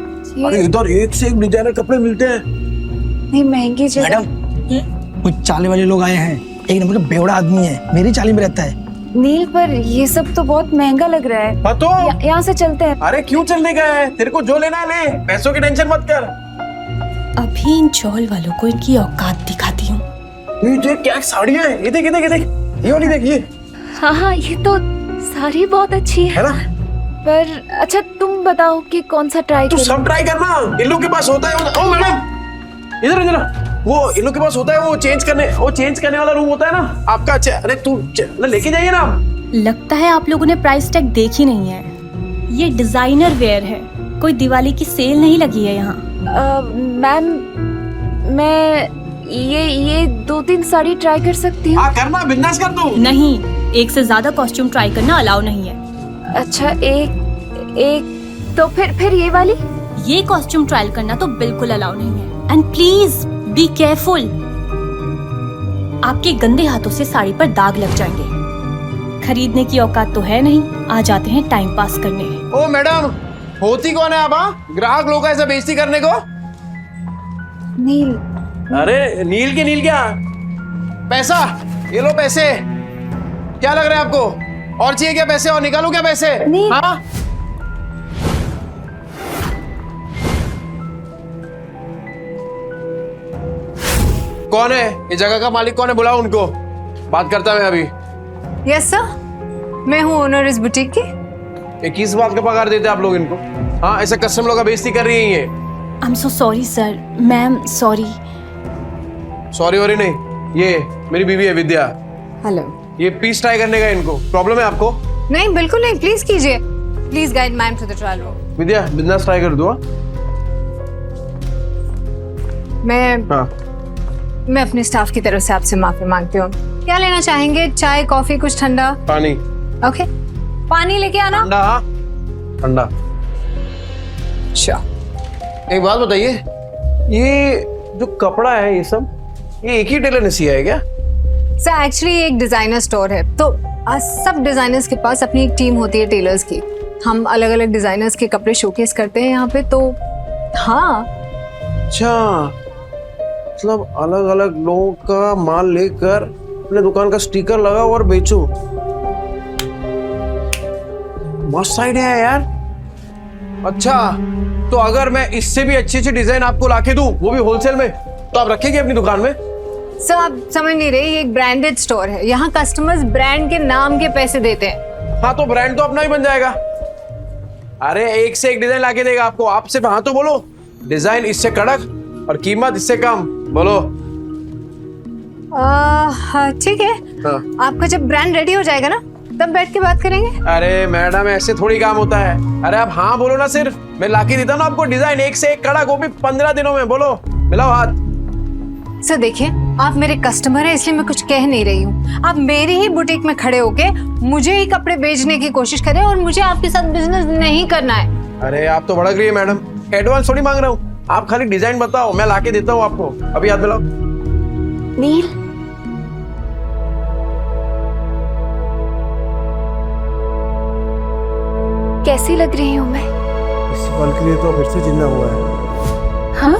अरे इधर एक से एक डिजाइनर कपड़े मिलते हैं। नहीं महंगी जगह। मैडम, कुछ चाले वाले लोग आए हैं, एक नंबर का बेवड़ा आदमी है, मेरी चाली में रहता है। नील, पर ये सब तो बहुत महंगा लग रहा है। तो यहाँ से चलते हैं। अरे क्यों चलने का है? तेरे को जो लेना है ले, पैसों की टेंशन मत कर। अभी इन चौल वालों को इनकी औकात दिखाती हूँ। ये देख क्या साड़ियाँ हैं, ये देख ये देख ये देख, ये वाली देख, ये। हाँ हाँ, ये तो साड़ी बहुत अच्छी है ना? पर अच्छा तुम बताओ कि कौन सा ट्राई तू सब ट्राई करना, इन लोग के पास होता है। ओ मैडम, इधर इधर, वो इन लोग के पास होता है, वो चेंज करने वाला रूम होता है ना आपका। अरे तू लेके जाइए ना। लगता है आप लोगों ने प्राइस टैग देखी नहीं है। ये डिजाइनर वेयर है, कोई दिवाली की सेल नहीं लगी है यहाँ। मैम, मैं ये 2-3 साड़ी ट्राई कर सकती हूँ? हाँ करना, बिंदास कर तू। नहीं, एक से ज्यादा कॉस्ट्यूम ट्राई करना अलाउ नहीं है। अच्छा, एक तो फिर ये वाली? ये कॉस्ट्यूम ट्रायल करना तो बिल्कुल अलाउ नहीं है। एंड प्लीज बी केयरफुल, आपके गंदे हाथों से साड़ी पर दाग लग जाएंगे। खरीदने की औकात तो है नहीं, आ जाते हैं टाइम पास करने। ओ मैडम, होती कौन है आप? ग्राहक लोग ऐसा बेइज्जती करने को? नील। अरे नील के नील क्या? पैसा, ये लो पैसे। क्या लग रहा है आपको? और चाहिए क्या पैसे? और निकालू क्या पैसे? नहीं। हाँ? कौन है ये जगह का मालिक? कौन है? बुलाओ उनको, बात करता मैं अभी। यस सर, मैं हूँ ओनर इस बुटीक की। ये किस बात का पगार देते आप लोग इनको? हाँ, ऐसे कस्टमर लोग का बेइज्जती कर रही है ये। I am so sorry sir, ma'am sorry. Sorry worry नहीं, ये मेरी बीवी है विद्या। हेलो। ये पीस ट्राई करने का इनको प्रॉब्लम है आपको? नहीं बिल्कुल नहीं, प्लीज कीजिए। Please guide ma'am to the trial room. Vidya business try कर दो। मैं अपने स्टाफ की तरफ से आपसे माफी मांगती हूँ। क्या लेना चाहेंगे? चाय, कॉफी, कुछ ठंडा? पानी। ओके, पानी लेके आना। ठंडा। ठंडा। श्योर। एक बात बताइए, ये जो कपड़ा है ये सब, ये एक ही टेलर ने सिया है क्या? सर एक्चुअली एक डिजाइनर स्टोर है, तो सब डिजाइनर्स के पास अपनी एक टीम होती है टेलर्स की। हम अलग अलग डिजाइनर्स के कपड़े शोकेस करते हैं यहाँ पे, तो हाँ। अच्छा, मतलब अलग अलग लोगों का माल लेकर अपने दुकान का स्टिकर लगाओ और बेचो। मस्त आइडिया है यार। अच्छा, तो अगर मैं इससे भी अच्छी अच्छी डिजाइन आपको लाके दूं, वो भी होलसेल में, तो आप रखेंगे अपनी दुकान में? सर आप समझ नहीं रहे, ये एक ब्रांडेड स्टोर है। यहाँ कस्टमर्स ब्रांड के नाम के पैसे देते हैं। हाँ, तो ब्रांड तो अपना ही बन जाएगा। अरे एक से एक डिजाइन लाके देगा आपको। आप सिर्फ हाँ तो बोलो, डिजाइन इससे कड़क और कीमत इससे कम, बोलो। ठीक है। आपका जब ब्रांड रेडी हो जाएगा ना, तब बैठ के बात करेंगे। अरे मैडम, ऐसे थोड़ी काम होता है। अरे आप हाँ बोलो ना, सिर्फ मैं लाके देता हूँ ना आपको डिजाइन एक से एक कड़क, वो भी 15 दिनों में। बोलो, मिलाओ हाथ। सर देखिए, आप मेरे कस्टमर हैं इसलिए मैं कुछ कह नहीं रही हूँ। आप मेरी ही बुटीक में खड़े होके मुझे ही कपड़े बेचने की कोशिश करें और मुझे आपके साथ बिजनेस नहीं करना है। अरे आप तो भड़क रही है मैडम, एडवांस थोड़ी मांग रहा हूँ। आप खाली डिजाइन बताओ, मैं लाके देता हूँ आपको। अभी हाथ मिलाओ। नील, कैसी लग रही हूँ मैं? इस पल के लिए तो फिर से जिंदा हुआ है। हाँ,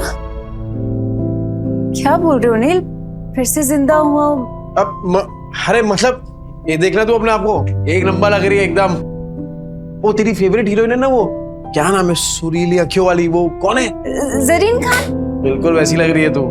क्या बोल रहे हो नील? फिर से जिंदा हुआ हूँ? अरे मतलब ये देखना तू अपने आप को, एक नंबर लग रही है एकदम। वो तेरी फेवरेट हीरोइन है ना, वो क्या नाम है, सुरीली अखियों वाली, वो कौन है? जरीन खान। बिल्कुल वैसी लग रही है तू।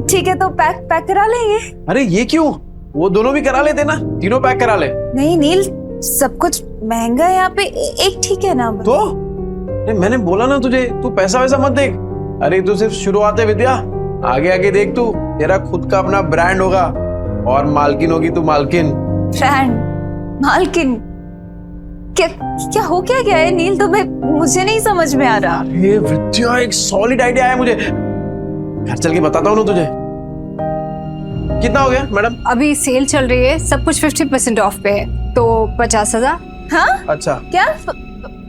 ठीक है, तो पैक करा लेंगे। अरे ये क्यों, वो दोनों भी करा लेते ना, तीनों पैक करा ले। नहीं नील, सब कुछ महंगा है यहाँ पे, एक ठीक है ना? तो नहीं, मैंने बोला ना तुझे, तू पैसा वैसा मत देख। अरे तू सिर्फ शुरुआत है विद्या, आगे आगे देख तू, तेरा खुद का अपना ब्रांड होगा और मालकिन होगी तू, मालकिन। ब्रांड? मालकिन? क्या हो क्या गया है नील तुम्हें? मुझे नहीं समझ में आ रहा। ये विद्या, एक सॉलिड आइडिया है मुझे, घर चल के बताता हूँ ना तुझे। कितना हो गया मैडम? अभी सेल चल रही है, सब कुछ 50% ऑफ पे है, तो 50,000। हाँ? अच्छा। क्या?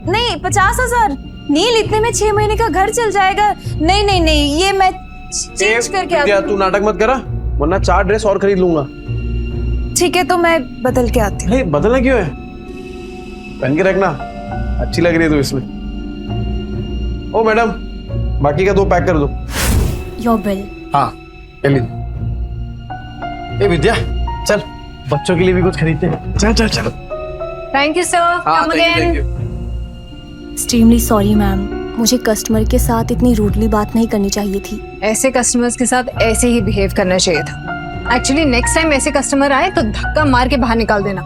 नहीं, 50,000 नील, इतने में 6 महीने का घर चल जाएगा। नहीं नहीं नहीं, ये मैं चेंज करके विद्या, तू नाटक मत करा, वरना 4 ड्रेस और खरीद लूंगा। ठीक है, तो मैं बदल के आती हूँ। बदलना क्यों है, पहन के रखना, अच्छी लग रही है तू इसमें। ओ मैडम, बाकी का 2 पैक कर दो। Your bill. हाँ, ए विद्या, चल बच्चों के लिए भी कुछ खरीदते हैं। चल चल चल। Thank you sir, come again. Extremely sorry ma'am, मुझे कस्टमर के साथ इतनी रूडली बात नहीं करनी चाहिए थी। ऐसे कस्टमर्स के साथ ऐसे ही बिहेव करना चाहिए था। एक्चुअली नेक्स्ट टाइम ऐसे कस्टमर आए तो धक्का मार के बाहर निकाल देना।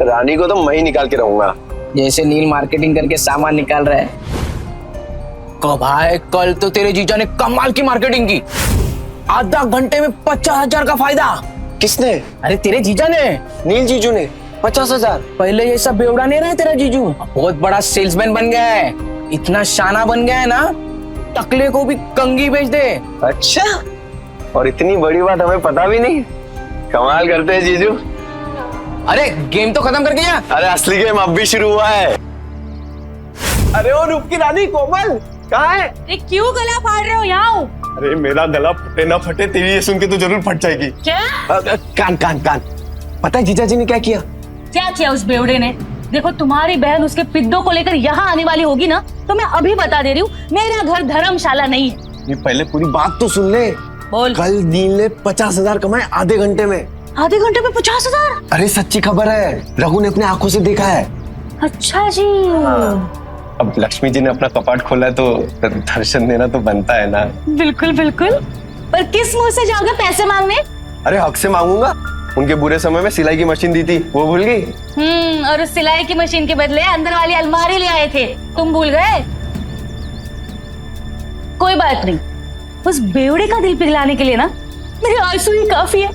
रानी को तो मैं ही निकाल के रहूंगा। जैसे नील मार्केटिंग करके सामान निकाल रहा है। भाई कल तो तेरे जीजा ने कमाल की मार्केटिंग की, आधा घंटे में 50,000 का फायदा। किसने? अरे तेरे जीजा ने, नील जीजू ने 50,000। पहले ये सब बेवड़ा नहीं रहा तेरा जीजू, बहुत बड़ा सेल्समैन बन गया है, इतना शाना बन गया है ना, टकले को भी कंगी बेच दे। अच्छा, और इतनी बड़ी बात हमें पता भी नहीं। कमाल करते हैं जीजू। अरे गेम तो खत्म कर गया। अरे असली गेम अब भी शुरू हुआ है। अरे ओ रूप की रानी कोमल कहाँ है? अरे क्यों गला फाड़ रहे हो? यहाँ अरे मेरा गला फटे ना फटे, तेरी ये सुन के तो जरूर फट जाएगी। क्या? कान कान कान। पता है जीजा जी ने क्या किया? क्या किया उस बेवड़े ने? देखो, तुम्हारी बहन उसके पिद्दों को लेकर यहाँ आने वाली होगी ना, तो मैं अभी बता दे रही हूँ, मेरा घर धर्मशाला नहीं है। ये पहले पूरी बात तो सुन ले। बोल। कल नील ने 50,000 कमाए आधे घंटे में। आधे घंटे में 50,000? अरे सच्ची खबर है, रघु ने अपने आंखों से देखा है। अच्छा जी। अब लक्ष्मी जी ने अपना कपाट खोला है तो दर्शन देना तो बनता है ना। बिल्कुल बिल्कुल, पर किस मुंह से जाओगे पैसे मांगने? अरे हक से मांगूंगा, उनके बुरे समय में सिलाई की मशीन दी थी, वो भूल गई? और उस सिलाई की मशीन के बदले अंदर वाली अलमारी ले आए थे, तुम भूल गए? कोई बात नहीं, उस बेवड़े का दिल पिघलाने के लिए ना मेरे आंसू ही काफी है।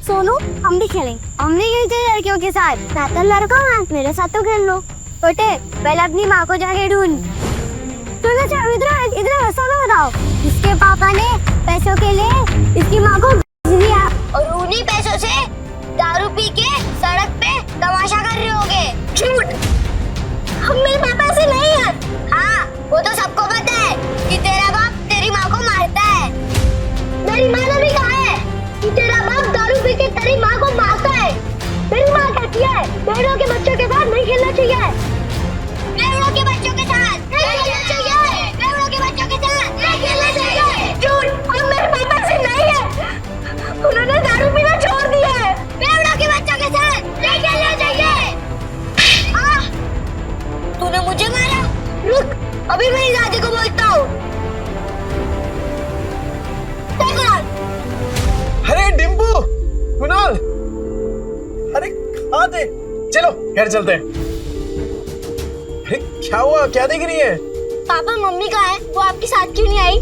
सोनू, हम भी खेलेंगे। हम नहीं खेलते लड़कियों के साथ। मैं तो लड़का हूँ, मेरे साथ तो खेल लो। छोटे, पहले अपनी माँ को जाके ढूंढ। इधर सोनू बताओ। इसके पापा ने पैसों के लिए इसकी माँ को दिया और उन्हीं पैसों से दारू पी के सड़क पे तमाशा कर रहे होगे। झूठ, हम मेरे पापा से नहीं है। हाँ, वो तो सबको पता है कि तेरा बाप तेरी माँ को मारता है। मेरी माँ ने भी कहा है कि तेरा बाप दारू पी के तेरी माँ को मारता है। मेरी माँ कहती है बेड़ों के बच्चों के साथ नहीं खेलना चाहिए। बेड़ों के बच्चों के साथ नहीं खेलना चाहिए। बेड़ों के बच्चों के साथ नहीं खेलना चाहिए। झूठ, हम मेरे पापा से नहीं है। उन्होंने दारू पीना छोड़ दिया है। बेड़ों के बच्चों के साथ नहीं खेलना चाहिए। तूने मुझे मारा? रुक, अभी मेरी दादी को बोलता हूँ। अरे डिम्पू, कुणाल, अरे कहाँ थे? चलो घर चलते हैं। अरे क्या हुआ, क्या देख रही है? पापा मम्मी कहाँ है? वो आपके साथ क्यों नहीं आई?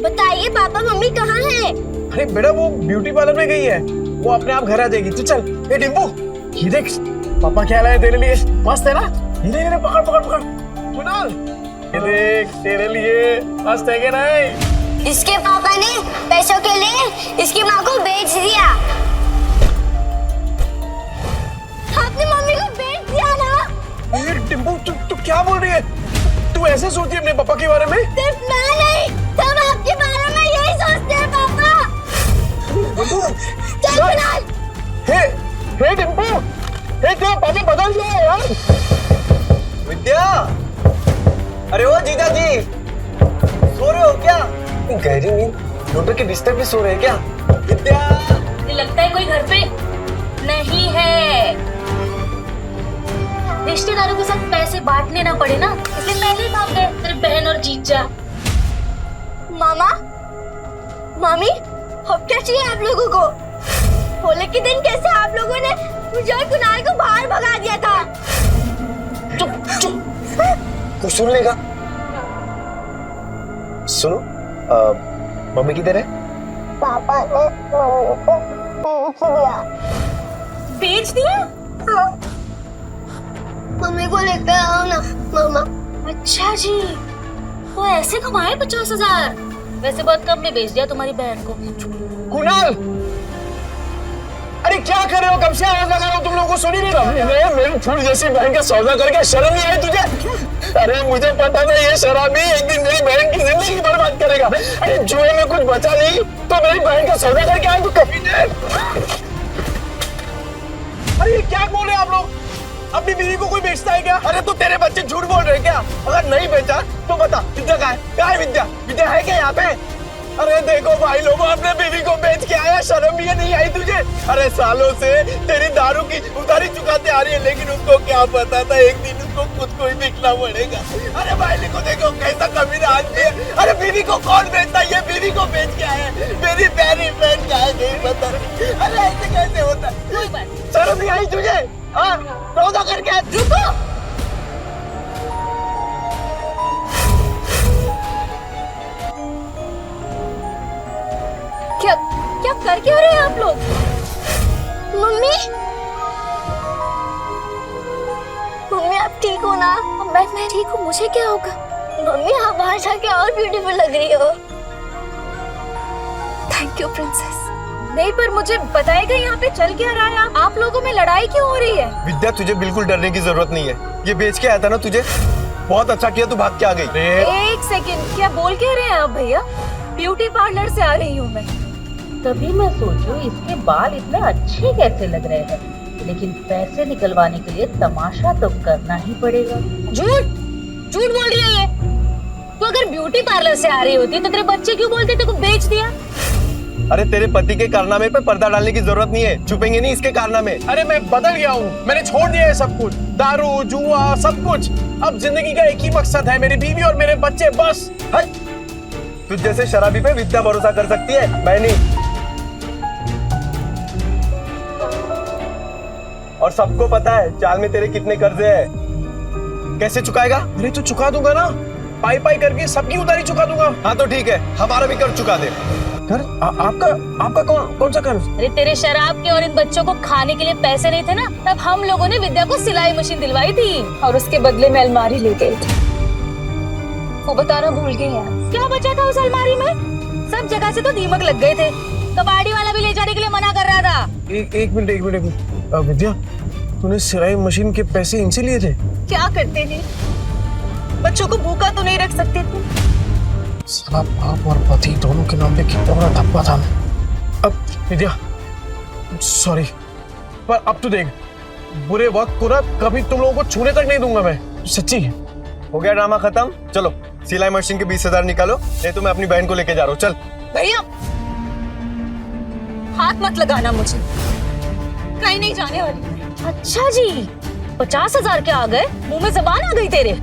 बताइए पापा मम्मी कहाँ है? अरे बेटा वो ब्यूटी पार्लर में गई है, वो अपने आप घर आ जाएगी। तू चल। ए डिम्पू, ये देख पापा क्या लाए तेरे लिए, मस्त है ना? ये पकड़ पकड़ पकड़। कुणाल, ये देख तेरे लिए, मस्त है कि नहीं? इसके पापा ने पैसों के लिए इसकी माँ को बेच दिया। आपने मम्मी को बेच दिया ना? ये डिम्पू, तू क्या बोल रही है? तू ऐसे सोचती है अपने पापा के बारे में? सिर्फ मैं नहीं, सब आपके बारे में यही सोचते हैं पापा। चल कुणाल। हे डिम्पू, हे तेरा पापा बदल गया यार। विद्या, अरे ओ जीजा जी, सो रहे हो क्या? गहरी नींद, डॉक्टर के बिस्तर पे सो रहे हैं क्या? विद्या, मुझे लगता है कोई घर पे नहीं है। रिश्तेदारों के साथ पैसे बांटने ना पड़े ना, इसलिए पहले ही भाग गए तेरे बहन और जीजा। मामा, मामी, अब क्या चाहिए आप लोगों को? होली के दिन कैसे आप लोगों ने मुझे और कुणाल को बाहर भगा दिया था? चुप चुप, कुछ सुन लेगा। सुनो, मम्मी किधर है? पापा ने मम्मी को बेच दिया। बेच दिया? हाँ। मम्मी को लेकर आओ ना मामा। अच्छा जी, वो ऐसे कमाए 50,000? वैसे बहुत कम में बेच दिया तुम्हारी बहन को। कुणाल, अरे क्या कर रहे हो? कब से आवाज लगा रहा हूँ, तुम लोगों को सुन ही नहीं रहा? मेरी फूल जैसी बहन का सौदा करके शर्म नहीं आई तुझे? अरे मुझे पता था ये शराबी एक दिन मेरी बहन की जिंदगी बर्बाद करेगा। अरे जुए में कुछ बचा नहीं तो मेरी बहन का सौदा करके आए तो कभी नहीं। अरे ये क्या बोल रहे हैं आप लोग? अपनी बीवी को कोई बेचता है क्या? अरे तो तेरे बच्चे झूठ बोल रहे हैं क्या? अगर नहीं बेचा तो बता, विद्या कहाँ है? कहाँ है विद्या? विद्या है क्या यहाँ पे? अरे देखो भाई लोगों, अपने बीवी को बेच के आया, शर्म भी नहीं आई तुझे? अरे सालों से तेरी दारू की उधारी चुकाते आ रही है, लेकिन उसको क्या पता था एक दिन उसको खुद को ही बिकना पड़ेगा। अरे भाई को देखो कैसा कमीना आदमी है। अरे बीवी को कौन बेचता है? ये बीवी को बेच के आया, मेरी प्यारी बहन का है, नहीं पता। अरे ऐसे कैसे होता है? शर्म नहीं आई तुझे? हाँ, सौदा करके रुको। क्या कर क्यों रहे हैं आप लोग? मम्मी, मम्मी आप ठीक हो ना? मैं ठीक हूँ, मुझे क्या होगा? मम्मी आप बाहर जाके और ब्यूटीफुल लग रही हो। Thank you princess. नहीं पर मुझे बताएगा यहाँ पे चल क्या रहा है? आप लोगों में लड़ाई क्यों हो रही है? विद्या, तुझे बिल्कुल डरने की जरूरत नहीं है। ये बेच के आया था ना तुझे, बहुत अच्छा किया तू भाग के आ गई। एक सेकंड, क्या बोल के रहे हैं आप भैया? ब्यूटी पार्लर से आ रही हूँ मैं। तभी मैं सोचूं इसके बाल इतने अच्छे कैसे लग रहे हैं, लेकिन पैसे निकलवाने के लिए तमाशा तो करना ही पड़ेगा। झूठ बोल रही है ये। तो अगर ब्यूटी पार्लर से आ रही होती तो तेरे बच्चे क्यों बोलते तेरे को बेच दिया? अरे तेरे पति के कारनामे पे पर्दा डालने की जरूरत नहीं है, छुपेंगे नहीं इसके कारनामे। अरे मैं बदल गया हूँ, मैंने छोड़ दिया है सब कुछ, दारू जुआ सब कुछ। अब जिंदगी का एक ही मकसद है, मेरी बीवी और मेरे बच्चे, बस। तुझ जैसे शराबी पे विद्या भरोसा कर सकती है, मैं नहीं। और सबको पता है चाल में तेरे कितने कर्जे हैं। कैसे चुकाएगा? अरे तो चुका दूंगा ना, पाई पाई करके सबकी उधारी चुका दूंगा। हाँ तो ठीक है, हमारा भी कर्ज चुका दे। कर आपका कौन सा कर्ज? अरे तेरे शराब के और इन बच्चों को खाने के लिए पैसे नहीं थे ना, तब हम लोगों ने विद्या को सिलाई मशीन दिलवाई थी और उसके बदले में अलमारी ले गए थे। वो बताना भूल गई यार, क्या बचा था उस अलमारी में? सब जगह से तो दीमक लग गए थे, कबाड़ी वाला भी ले जाने के लिए मना कर रहा था। एक मिनट विद्या, तूने सिलाई मशीन के पैसे इनसे लिए थे? क्या करते थे, बच्चों को भूखा तो नहीं रख सकते थे। साला बाप और पति दोनों के नाम पे कितना बड़ा धब्बा था। अब विद्या सॉरी, पर अब तो देख, बुरे वक्त को ना कभी तुम लोगों को छूने तक नहीं दूंगा मैं, सच्ची। हो गया ड्रामा खत्म, चलो सिलाई मशीन के 20,000 निकालो, नहीं तो मैं अपनी बहन को लेके जा रहा हूँ। चल भैया हाथ मत लगाना मुझे, कहीं नहीं जाने वाली। अच्छा जी, 50,000 के आ गए, मुंह में जबान आ गई तेरे।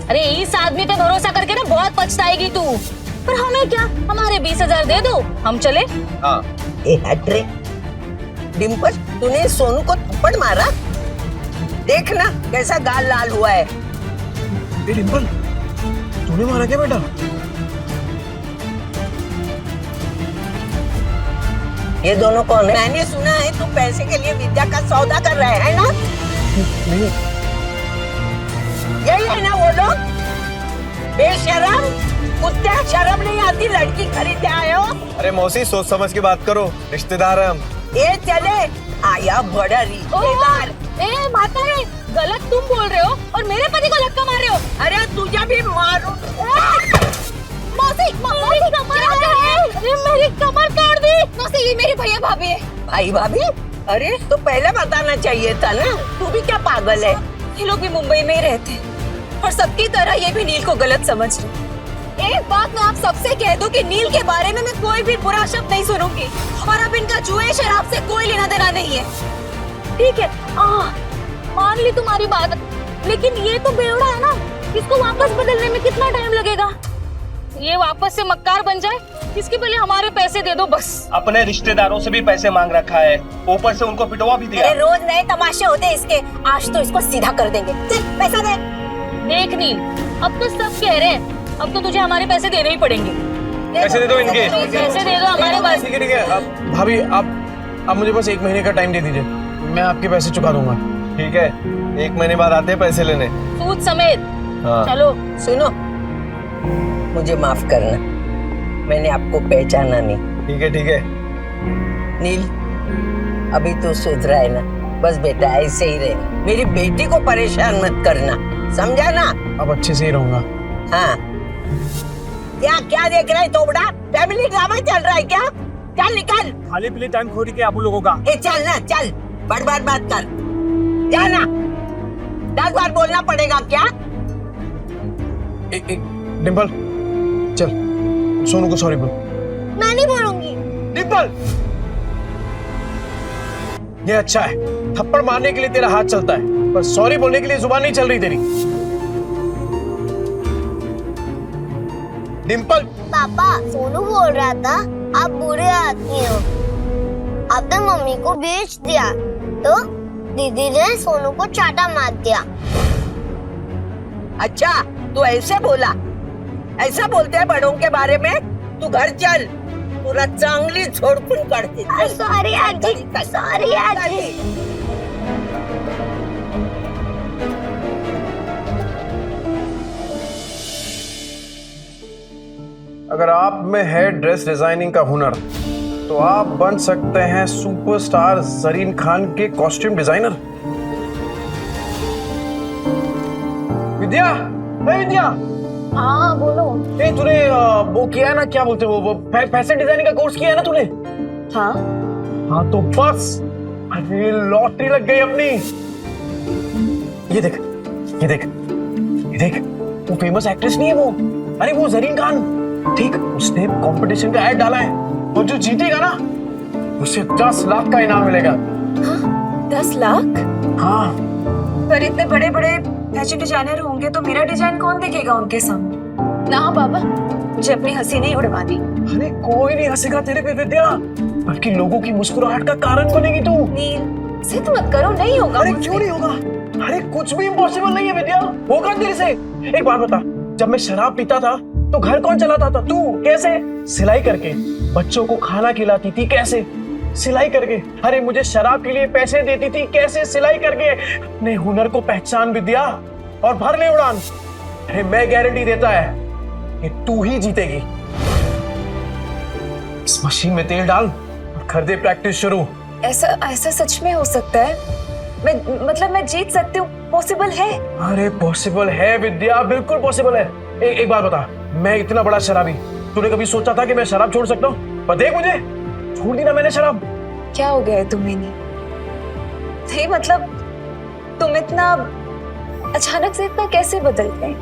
अरे इस आदमी पे भरोसा करके ना बहुत पछताएगी तू। पर हमें क्या, हमारे 20,000 दे दो, हम चले। हाँ। डिम्पल, तूने सोनू को थप्पड़ मारा? देखना कैसा गाल लाल हुआ है। डिम्पल, तूने मारा क्या बेटा? ये दोनों कौन है? मैंने सुना है तुम पैसे के लिए विद्या का सौदा कर रहे हैं ना? नहीं। यही है ना वो लोग? बेशरम, कुत्ते, शर्म नहीं आती, लड़की खरीदने आए हो? अरे मौसी सोच समझ के बात करो, रिश्तेदार है हम। ये चले आया बड़ा रिश्तेदार। ए माता रे, गलत तुम बोल रहे हो और मेरे पति को धक्का मार रहे हो। अरे तुझे भी मारो। मौसी, मेरी कमर अरे मेरी कमर काट दी। मौसी, ये मेरे भैया भाभी है। भाई भाभी? अरे तो पहले बताना चाहिए था ना, तू भी क्या पागल है? ये लोग भी मुंबई में ही रहते हैं और सबकी तरह ये भी नील को गलत समझ रहे। एक बात मैं आप सबसे कह दूं कि नील के बारे में मैं कोई भी बुरा शब्द नहीं सुनूंगी और अब इनका जुए शराब से कोई लेना देना नहीं है, ठीक है? मान ली तुम्हारी बात, लेकिन ये तो बेवड़ा है ना, इसको वापस बदलने में कितना टाइम लगेगा? ये वापस से मक्कार बन जाए, इसके पहले हमारे पैसे दे दो बस। अपने रिश्तेदारों से भी पैसे मांग रखा है, ऊपर से उनको पिटवा भी दिया। अरे रोज नए तमाशे होते हैं इसके, आज तो इसको सीधा कर देंगे। चल पैसा दे। देख नील, अब तो सब कह रहे हैं, अब तो तुझे हमारे पैसे देने ही पड़ेंगे। पैसे दे दो इनके। पैसे दे दो हमारे पास। ठीक है। अब भाभी, आप मुझे बस 1 महीने का टाइम दे दीजिए, मैं आपके पैसे चुका दूंगा। ठीक है, 1 महीने बाद आते हैं पैसे लेने, सूद समेत। हाँ। चलो। सुनो, मुझे माफ करना, मैंने आपको पहचाना नहीं। ठीक है। नील, अभी तो सुधरा है ना? बस बेटा ऐसे ही रहना, मेरी बेटी को परेशान मत करना, समझा ना? अब अच्छे से ही रहूंगा। हाँ। क्या देख रहा है तोबड़ा? फैमिली ड्रामा चल रहा है क्या? चल निकल। खाली पीली टाइम खोरी के आप लोगों का। चल ना, चल, बर्बाद मत कर, जाना। 10 बार बोलना पड़ेगा क्या? डिम्पल चल, सोनू को सॉरी बोल। मैं नहीं बोलूंगी। डिम्पल, ये अच्छा है, थप्पड़ मारने के लिए तेरा हाथ चलता है, पर सॉरी बोलने के लिए जुबान नहीं चल रही तेरी। डिम्पल। पापा, सोनू बोल रहा था आप बुरे आदमी हो, आपने मम्मी को बेच दिया, तो दीदी ने सोनू को चाटा मार दिया। अच्छा, तू ऐसे बोला? ऐसा बोलते हैं बड़ों के बारे में? तू घर चल, पूरा चांगली छोड़फुन करती। सॉरी आजी, सॉरी आजी। अगर आप में है ड्रेस डिजाइनिंग का हुनर, तो आप बन सकते हैं सुपरस्टार जरीन खान के कॉस्ट्यूम डिजाइनर। विद्या, विद्या। हाँ बोलो। तूने वो किया है ना, क्या बोलते हैं वो फैशन डिजाइनिंग का कोर्स किया है ना तूने? हाँ तो बस, अरे लॉटरी लग गई अपनी। ये देख, वो फेमस एक्ट्रेस नहीं है वो, अरे वो जरीन खान, ठीक, उसने कंपटीशन का ऐड डाला है, और जो जीतेगा ना उसे 10 लाख का इनाम मिलेगा। 10 लाख? हाँ। पर इतने बड़े बड़े फैशन डिजाइनर होंगे तो मेरा डिजाइन कौन देखेगा उनके सामने? ना बाबा, मुझे अपनी हंसी नहीं उड़वानी। अरे कोई नहीं हंसेगा तेरे पे विद्या, बल्कि लोगों की मुस्कुराहट का कारण बनेगी तू। नील, जिद मत करो, नहीं होगा। अरे क्यों नहीं होगा? अरे कुछ भी इम्पॉसिबल नहीं है विद्या, होगा तेरे से। एक बात बता, जब मैं शराब पीता था तो घर कौन चलाता था? तू। कैसे? सिलाई करके। बच्चों को खाना खिलाती थी, कैसे? सिलाई करके। अरे मुझे शराब के लिए पैसे देती थी, कैसे? सिलाई करके। अपने हुनर को पहचान विद्या और भर ले उड़ान। अरे मैं गारंटी देता है कि तू ही जीतेगी। इस मशीन में तेल डाल और कर दे प्रैक्टिस शुरू। ऐसा सच में हो सकता है? मैं जीत सकती हूँ? पॉसिबल है? अरे पॉसिबल है विद्या, बिल्कुल पॉसिबल है। एक बात बता, मैं इतना बड़ा शराबी, तूने कभी सोचा था कि मैं शराब छोड़ सकता हूँ? पर देख मुझे, छोड़ दी ना मैंने शराब। क्या हो गया है तुम्हें? नहीं मतलब तुम इतना अचानक से इतना कैसे बदल गए?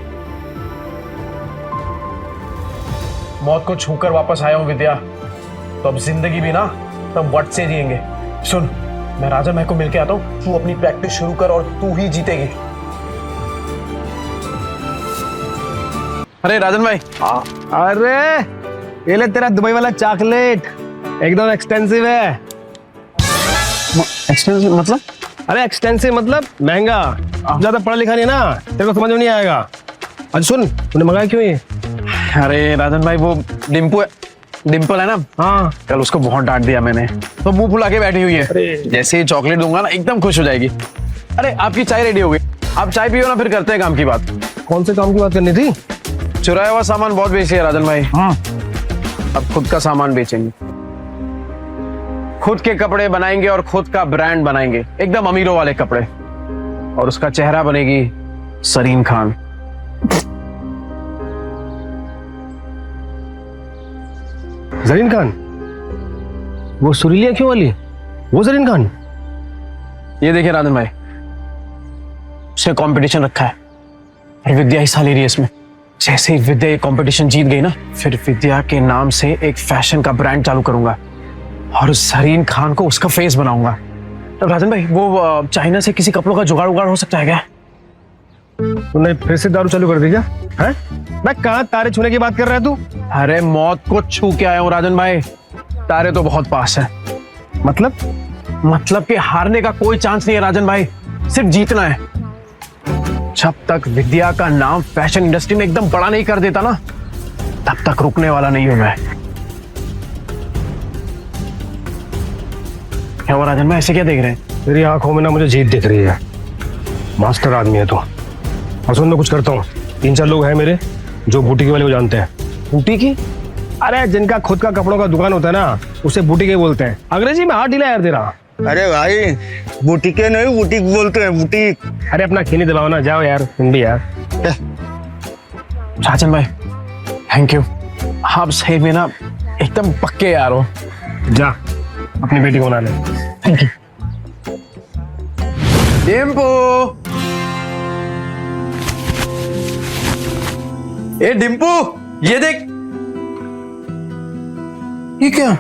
मौत को छूकर वापस आया हूँ विद्या, तो अब जिंदगी भी ना तब वट से जिएंगे। सुन, मैं राजन भाई को मिलके आता हूँ, तू अपनी प्रैक्टिस शुरू कर और तू ही जीतेगी। अरे राजन भाई। अरे ये ले तेरा दुबई वाला चॉकलेट, एकदम एक्सपेंसिव है। एक्सपेंसिव मतलब? अरे एक्सपेंसिव मतलब महंगा। ज्यादा पढ़ा लिखा नहीं ना, तेरे को समझ में नहीं आएगा। अच्छा सुन, तूने मंगाया क्यों ये? अरे राजन भाई, वो डिम्पल है ना, हाँ, कल उसको बहुत डांट दिया मैंने, तो मुंह फुला के बैठी हुई है। जैसे ही चॉकलेट दूंगा ना एकदम खुश हो जाएगी। अरे आपकी चाय रेडी हो गई, आप चाय पियो ना, फिर करते हैं काम की बात। कौन से काम की बात करनी थी? चुराया हुआ सामान बहुत बेची है राजन भाई। हाँ, अब खुद का सामान बेचेंगे, खुद के कपड़े बनाएंगे और खुद का ब्रांड बनाएंगे, एकदम अमीरों वाले कपड़े। और उसका चेहरा बनेगी सरीन खान। जरीन खान? वो सुरीली आंखों वाली, वो जरीन खान? ये देखिए राजन भाई, उसने कंपटीशन रखा है और विद्या हिस्सा ले रही है इसमें। जैसे ही विद्या ये कंपटीशन जीत गई ना, फिर विद्या के नाम से एक फैशन का ब्रांड चालू करूंगा और उस जरीन खान को उसका फेस बनाऊंगा। तो राजन भाई, वो चाइना से किसी कपड़ों का जुगाड़ उगाड़ हो सकता है क्या? तूने फिर से दारू चालू कर दी क्या? हैं? मैं कहाँ तारे छूने की बात कर रहा है तू? अरे मौत को छू के आया हूँ राजन भाई, तारे तो बहुत पास है। मतलब कि हारने का कोई चांस नहीं है राजन भाई, सिर्फ जीतना है। जब तक विद्या का नाम फैशन इंडस्ट्री में एकदम बड़ा नहीं कर देता ना, तब तक रुकने वाला नहीं हूं मैं। क्या हुआ राजन भाई, ऐसे क्या देख रहे हैं? तेरी आंखों में ना मुझे जीत दिख रही है। मास्टर आदमी है तू। और सुन, मैं कुछ करता हूँ, 3-4 लोग हैं मेरे जो बुटीक वाले को जानते हैं। बुटीक? अरे जिनका खुद का कपड़ों का दुकान होता है ना, उसे बुटीक ही बोलते हैं। अंग्रेजी में हाथ ढीला यार तेरा। अरे भाई, बुटीके नहीं बुटीक बोलते हैं, बुटीक। अरे अपना खीनी दबाओ ना, जाओ यार तुम भी यार। राजन भाई थैंक यू, आप सही में ना एकदम पक्के यार हो। जा अपनी बेटी को बना ले। Thank you. डिम्पू, ए डिम्पू, ये देख। ये क्या?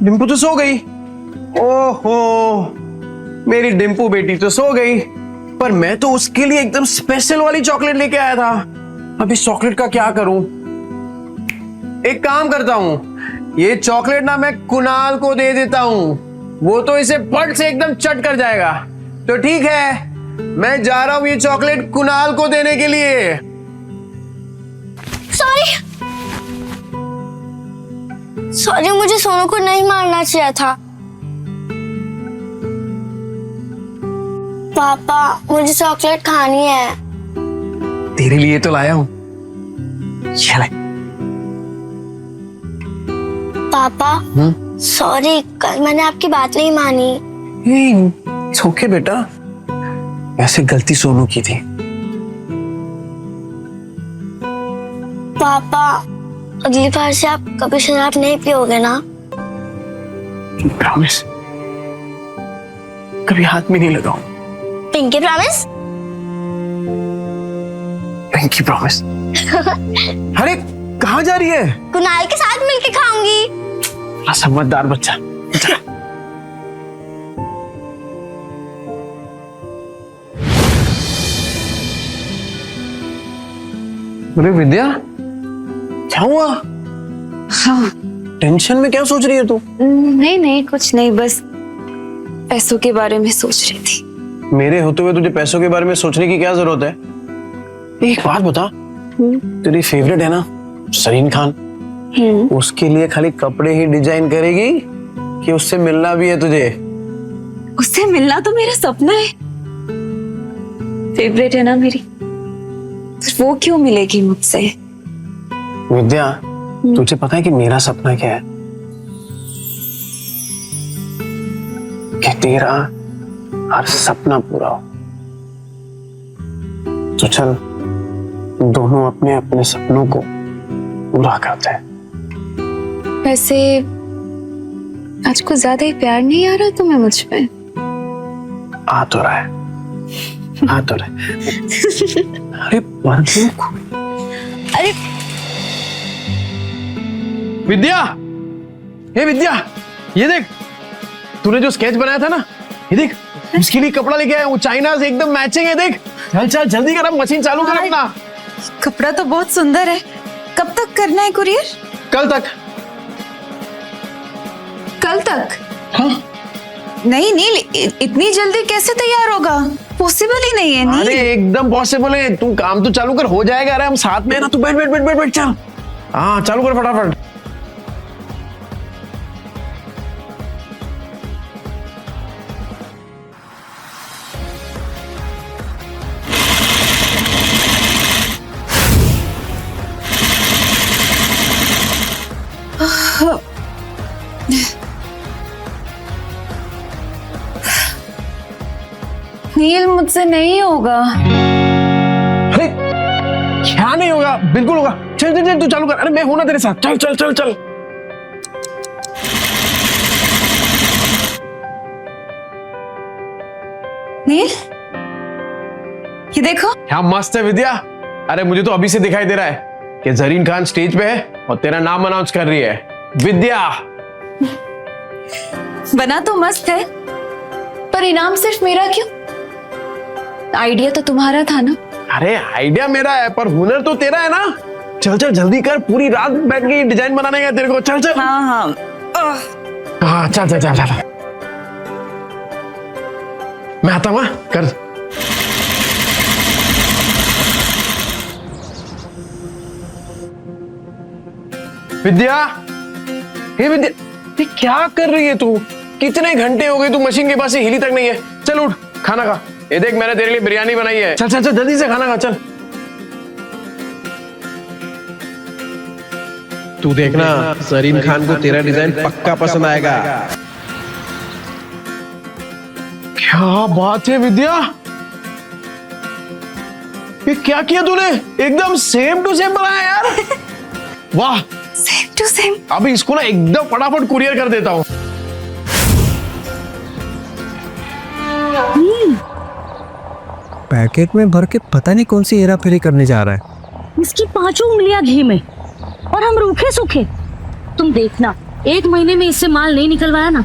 डिम्पू तो सो गई। ओहो, मेरी डिम्पू बेटी तो सो गई, पर मैं तो उसके लिए एकदम स्पेशल वाली चॉकलेट लेके आया था। अब इस चॉकलेट का क्या करूं? एक काम करता हूं, ये चॉकलेट ना मैं कुणाल को दे देता हूं, वो तो इसे फट से एकदम चट कर जाएगा। तो ठीक है, मैं जा रहा हूं ये चॉकलेट कुणाल को देने के लिए। सॉरी, मुझे सोनू को नहीं मारना चाहिए था। पापा, मुझे चॉकलेट खानी है। तेरे लिए तो लाया हूं, चल। पापा सॉरी, कल मैंने आपकी बात नहीं मानी। ओके बेटा, वैसे गलती सोनू की थी। पापा, अगली बार से आप कभी शराब नहीं पियोगे ना? प्रॉमिस, कभी हाथ में नहीं लगाऊं। Pinky promise? Pinky promise. अरे कहाँ जा रही है? कुणाल के साथ मिलके खाऊंगी। बड़ा समझदार बच्चा। अरे विद्या, क्या हुआ? हाँ टेंशन में क्या सोच रही है तू? नहीं नहीं कुछ नहीं, बस पैसों के बारे में सोच रही थी। मेरे होते हुए तुझे पैसों के बारे में सोचने की क्या जरूरत है? एक बात बता, तेरी फेवरेट है ना सरीन खान, उसके लिए खाली कपड़े ही डिजाइन करेगी कि उससे मिलना भी है तुझे? उससे मिलना तो मेरा सपना है, फेवरेट है ना मेरी, फिर वो क्यों मिलेगी मुझसे? विद्या, तुझे पता है कि मेरा सपना क्या है? कि तेरा हर सपना पूरा हो। तो चल दोनों अपने अपने सपनों को पूरा करते हैं। वैसे आज कुछ ज्यादा ही प्यार नहीं आ रहा तुम्हें मुझ पे? आ तो रहा है, आ तो रहा है। अरे अरे विद्या, हे विद्या, ये देख, तूने जो स्केच बनाया था ना, ये देख, उसके लिए कपड़ा लेके आया हूँ, चाइना से एकदम मैचिंग है। देख, चल चल जल्दी कर, अब मशीन चालू कर अपना। कपड़ा तो बहुत सुंदर है, कब तक करना है कुरियर? कल तक। कल तक? हाँ। नहीं नील, इतनी जल्दी कैसे तैयार होगा? पॉसिबल ही नहीं है नील। अरे एकदम पॉसिबल है, तू काम तो चालू कर, हो जाएगा। अरे हम साथ में है ना, तू बैठ बैठ बैठ बैठ बैठ, चल। हाँ चालू कर फटाफट। नील मुझसे नहीं होगा। अरे क्या नहीं होगा? बिल्कुल होगा। चल चल चल, तू चालू कर। अरे मैं हूं ना तेरे साथ, चल चल चल चल। नील, ये देखो। क्या मस्त है विद्या। अरे मुझे तो अभी से दिखाई दे रहा है कि जरीन खान स्टेज पे है और तेरा नाम अनाउंस कर रही है, विद्या। बना तो मस्त है, पर इनाम सिर्फ मेरा क्यों? आइडिया तो तुम्हारा था ना? अरे आइडिया मेरा है, पर हुनर तो तेरा है ना। चल चल जल्दी कर, पूरी रात बैठ के डिजाइन बनाने का तेरे को। चल चल। हाँ हाँ हाँ चल चल चल चल, मैं आता हूँ। कर। विद्या, हे विद्या, ये क्या कर रही है तू? कितने घंटे हो गए तू मशीन के पास से हिली तक नहीं है। चल उठ, खाना खा। ये देख, मैंने तेरे लिए बिरयानी बनाई है। चल चल चल जल्दी से खाना खा, चल। तू देखना, सरीन खान को तेरा डिजाइन पक्का पसंद आएगा। क्या बात है विद्या, ये क्या किया तूने? एकदम सेम टू सेम बनाया यार। वाह, सेम टू सेम। अभी इसको ना एकदम फटाफट कुरियर कर देता हूँ। पैकेट में भर के पता नहीं कौन सी हेरा फेरी करने जा रहा है। इसकी 5 उंगलियां घी में और हम रूखे सूखे। तुम देखना, 1 महीने में इससे माल नहीं निकलवाया ना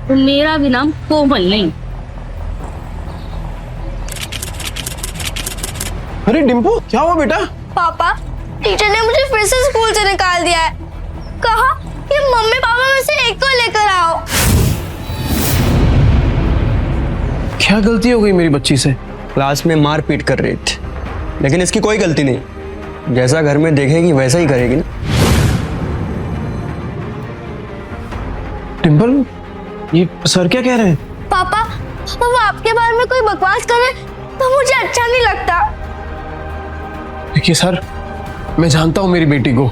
तो मेरा भी नाम कोमल नहीं। अरे डिम्पू, क्या हुआ बेटा? पापा, टीचर ने मुझे फिर से स्कूल से निकाल दिया है। कहा कि मम्मी पापा में से एक को लेकर आओ। क्या गलती हो गई मेरी बच्ची से? क्लास में मार पीट कर रही थी, लेकिन इसकी कोई गलती नहीं। जैसा घर में देखेगी वैसा ही करेगी ना। डिम्पल, ये सर क्या कह रहे हैं? पापा, वो आपके बारे में कोई बकवास करे तो मुझे अच्छा नहीं लगता। देखिए सर, मैं जानता हूं मेरी बेटी को,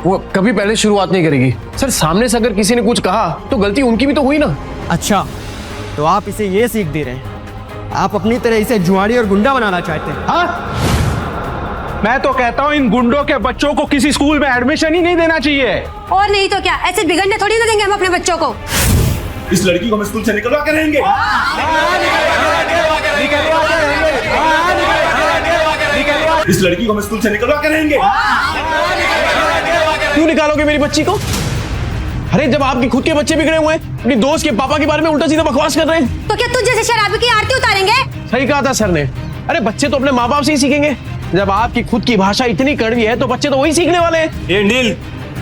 वो कभी पहले शुरुआत नहीं करेगी। सर सामने से अगर किसी ने कुछ कहा तो गलती उनकी भी तो हुई ना। अच्छा, तो आप इसे ये सीख दे रहे हैं? आप अपनी तरह इसे जुआड़ी और गुंडा बनाना चाहते हैं? हाँ, मैं तो कहता हूँ इन गुंडों के बच्चों को किसी स्कूल में एडमिशन ही नहीं देना चाहिए। और नहीं तो क्या, ऐसे बिगड़ने थोड़ी ना देंगे हम अपने बच्चों को। इस लड़की को हम स्कूल से निकलवा कर रहेंगे। इस लड़की को हम स्कूल से निकलवा कर रहेंगे। क्यों निकालोगे मेरी बच्ची को? अरे जब आपके खुद के बच्चे बिगड़े हुए हैं, अपनी दोस्त के पापा के बारे में उल्टा सीधा बकवास कर रहे हैं। तो क्या तुझ जैसे शराबी की आरती उतारेंगे? सही कहा था सर ने। अरे बच्चे तो अपने माँ बाप से ही सीखेंगे। जब आपकी खुद की भाषा इतनी कड़वी है तो बच्चे तो वही सीखने वाले हैं। ये नील,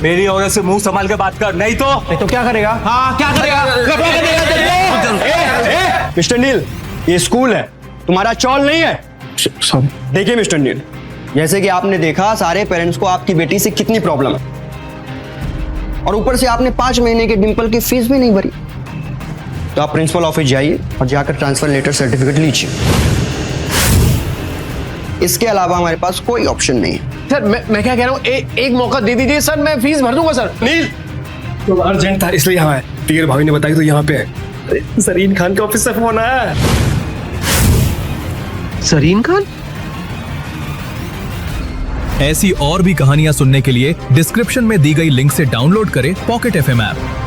मेरी औरत से मुंह संभाल के बात कर, नहीं तो क्या करेगा? हाँ क्या करेगा? मिस्टर नील, ये स्कूल है, तुम्हारा चौल नहीं है। सॉरी। देखिए मिस्टर नील, जैसे कि आपने देखा सारे पेरेंट्स को आपकी बेटी से कितनी प्रॉब्लम है, और ऊपर से आपने 5 महीने के डिंपल की फीस भी नहीं भरी। तो आप प्रिंसिपल ऑफिस जाइए और जाकर ट्रांसफर लेटर सर्टिफिकेट लीजिए। इसके अलावा हमारे पास कोई ऑप्शन नहीं है। सर मैं क्या कह रहा हूँ, एक मौका दे दीजिए सर, मैं फीस भर दूंगा सर। नील, तो अर्जेंट था इसलिए यहाँ है। तीर भाभी ने बताया तो यहाँ पे है। सरीन खान के ऑफिस से फोन आया। सरीन खान? ऐसी और भी कहानियां सुनने के लिए डिस्क्रिप्शन में दी गई लिंक से डाउनलोड करें पॉकेट FM ऐप।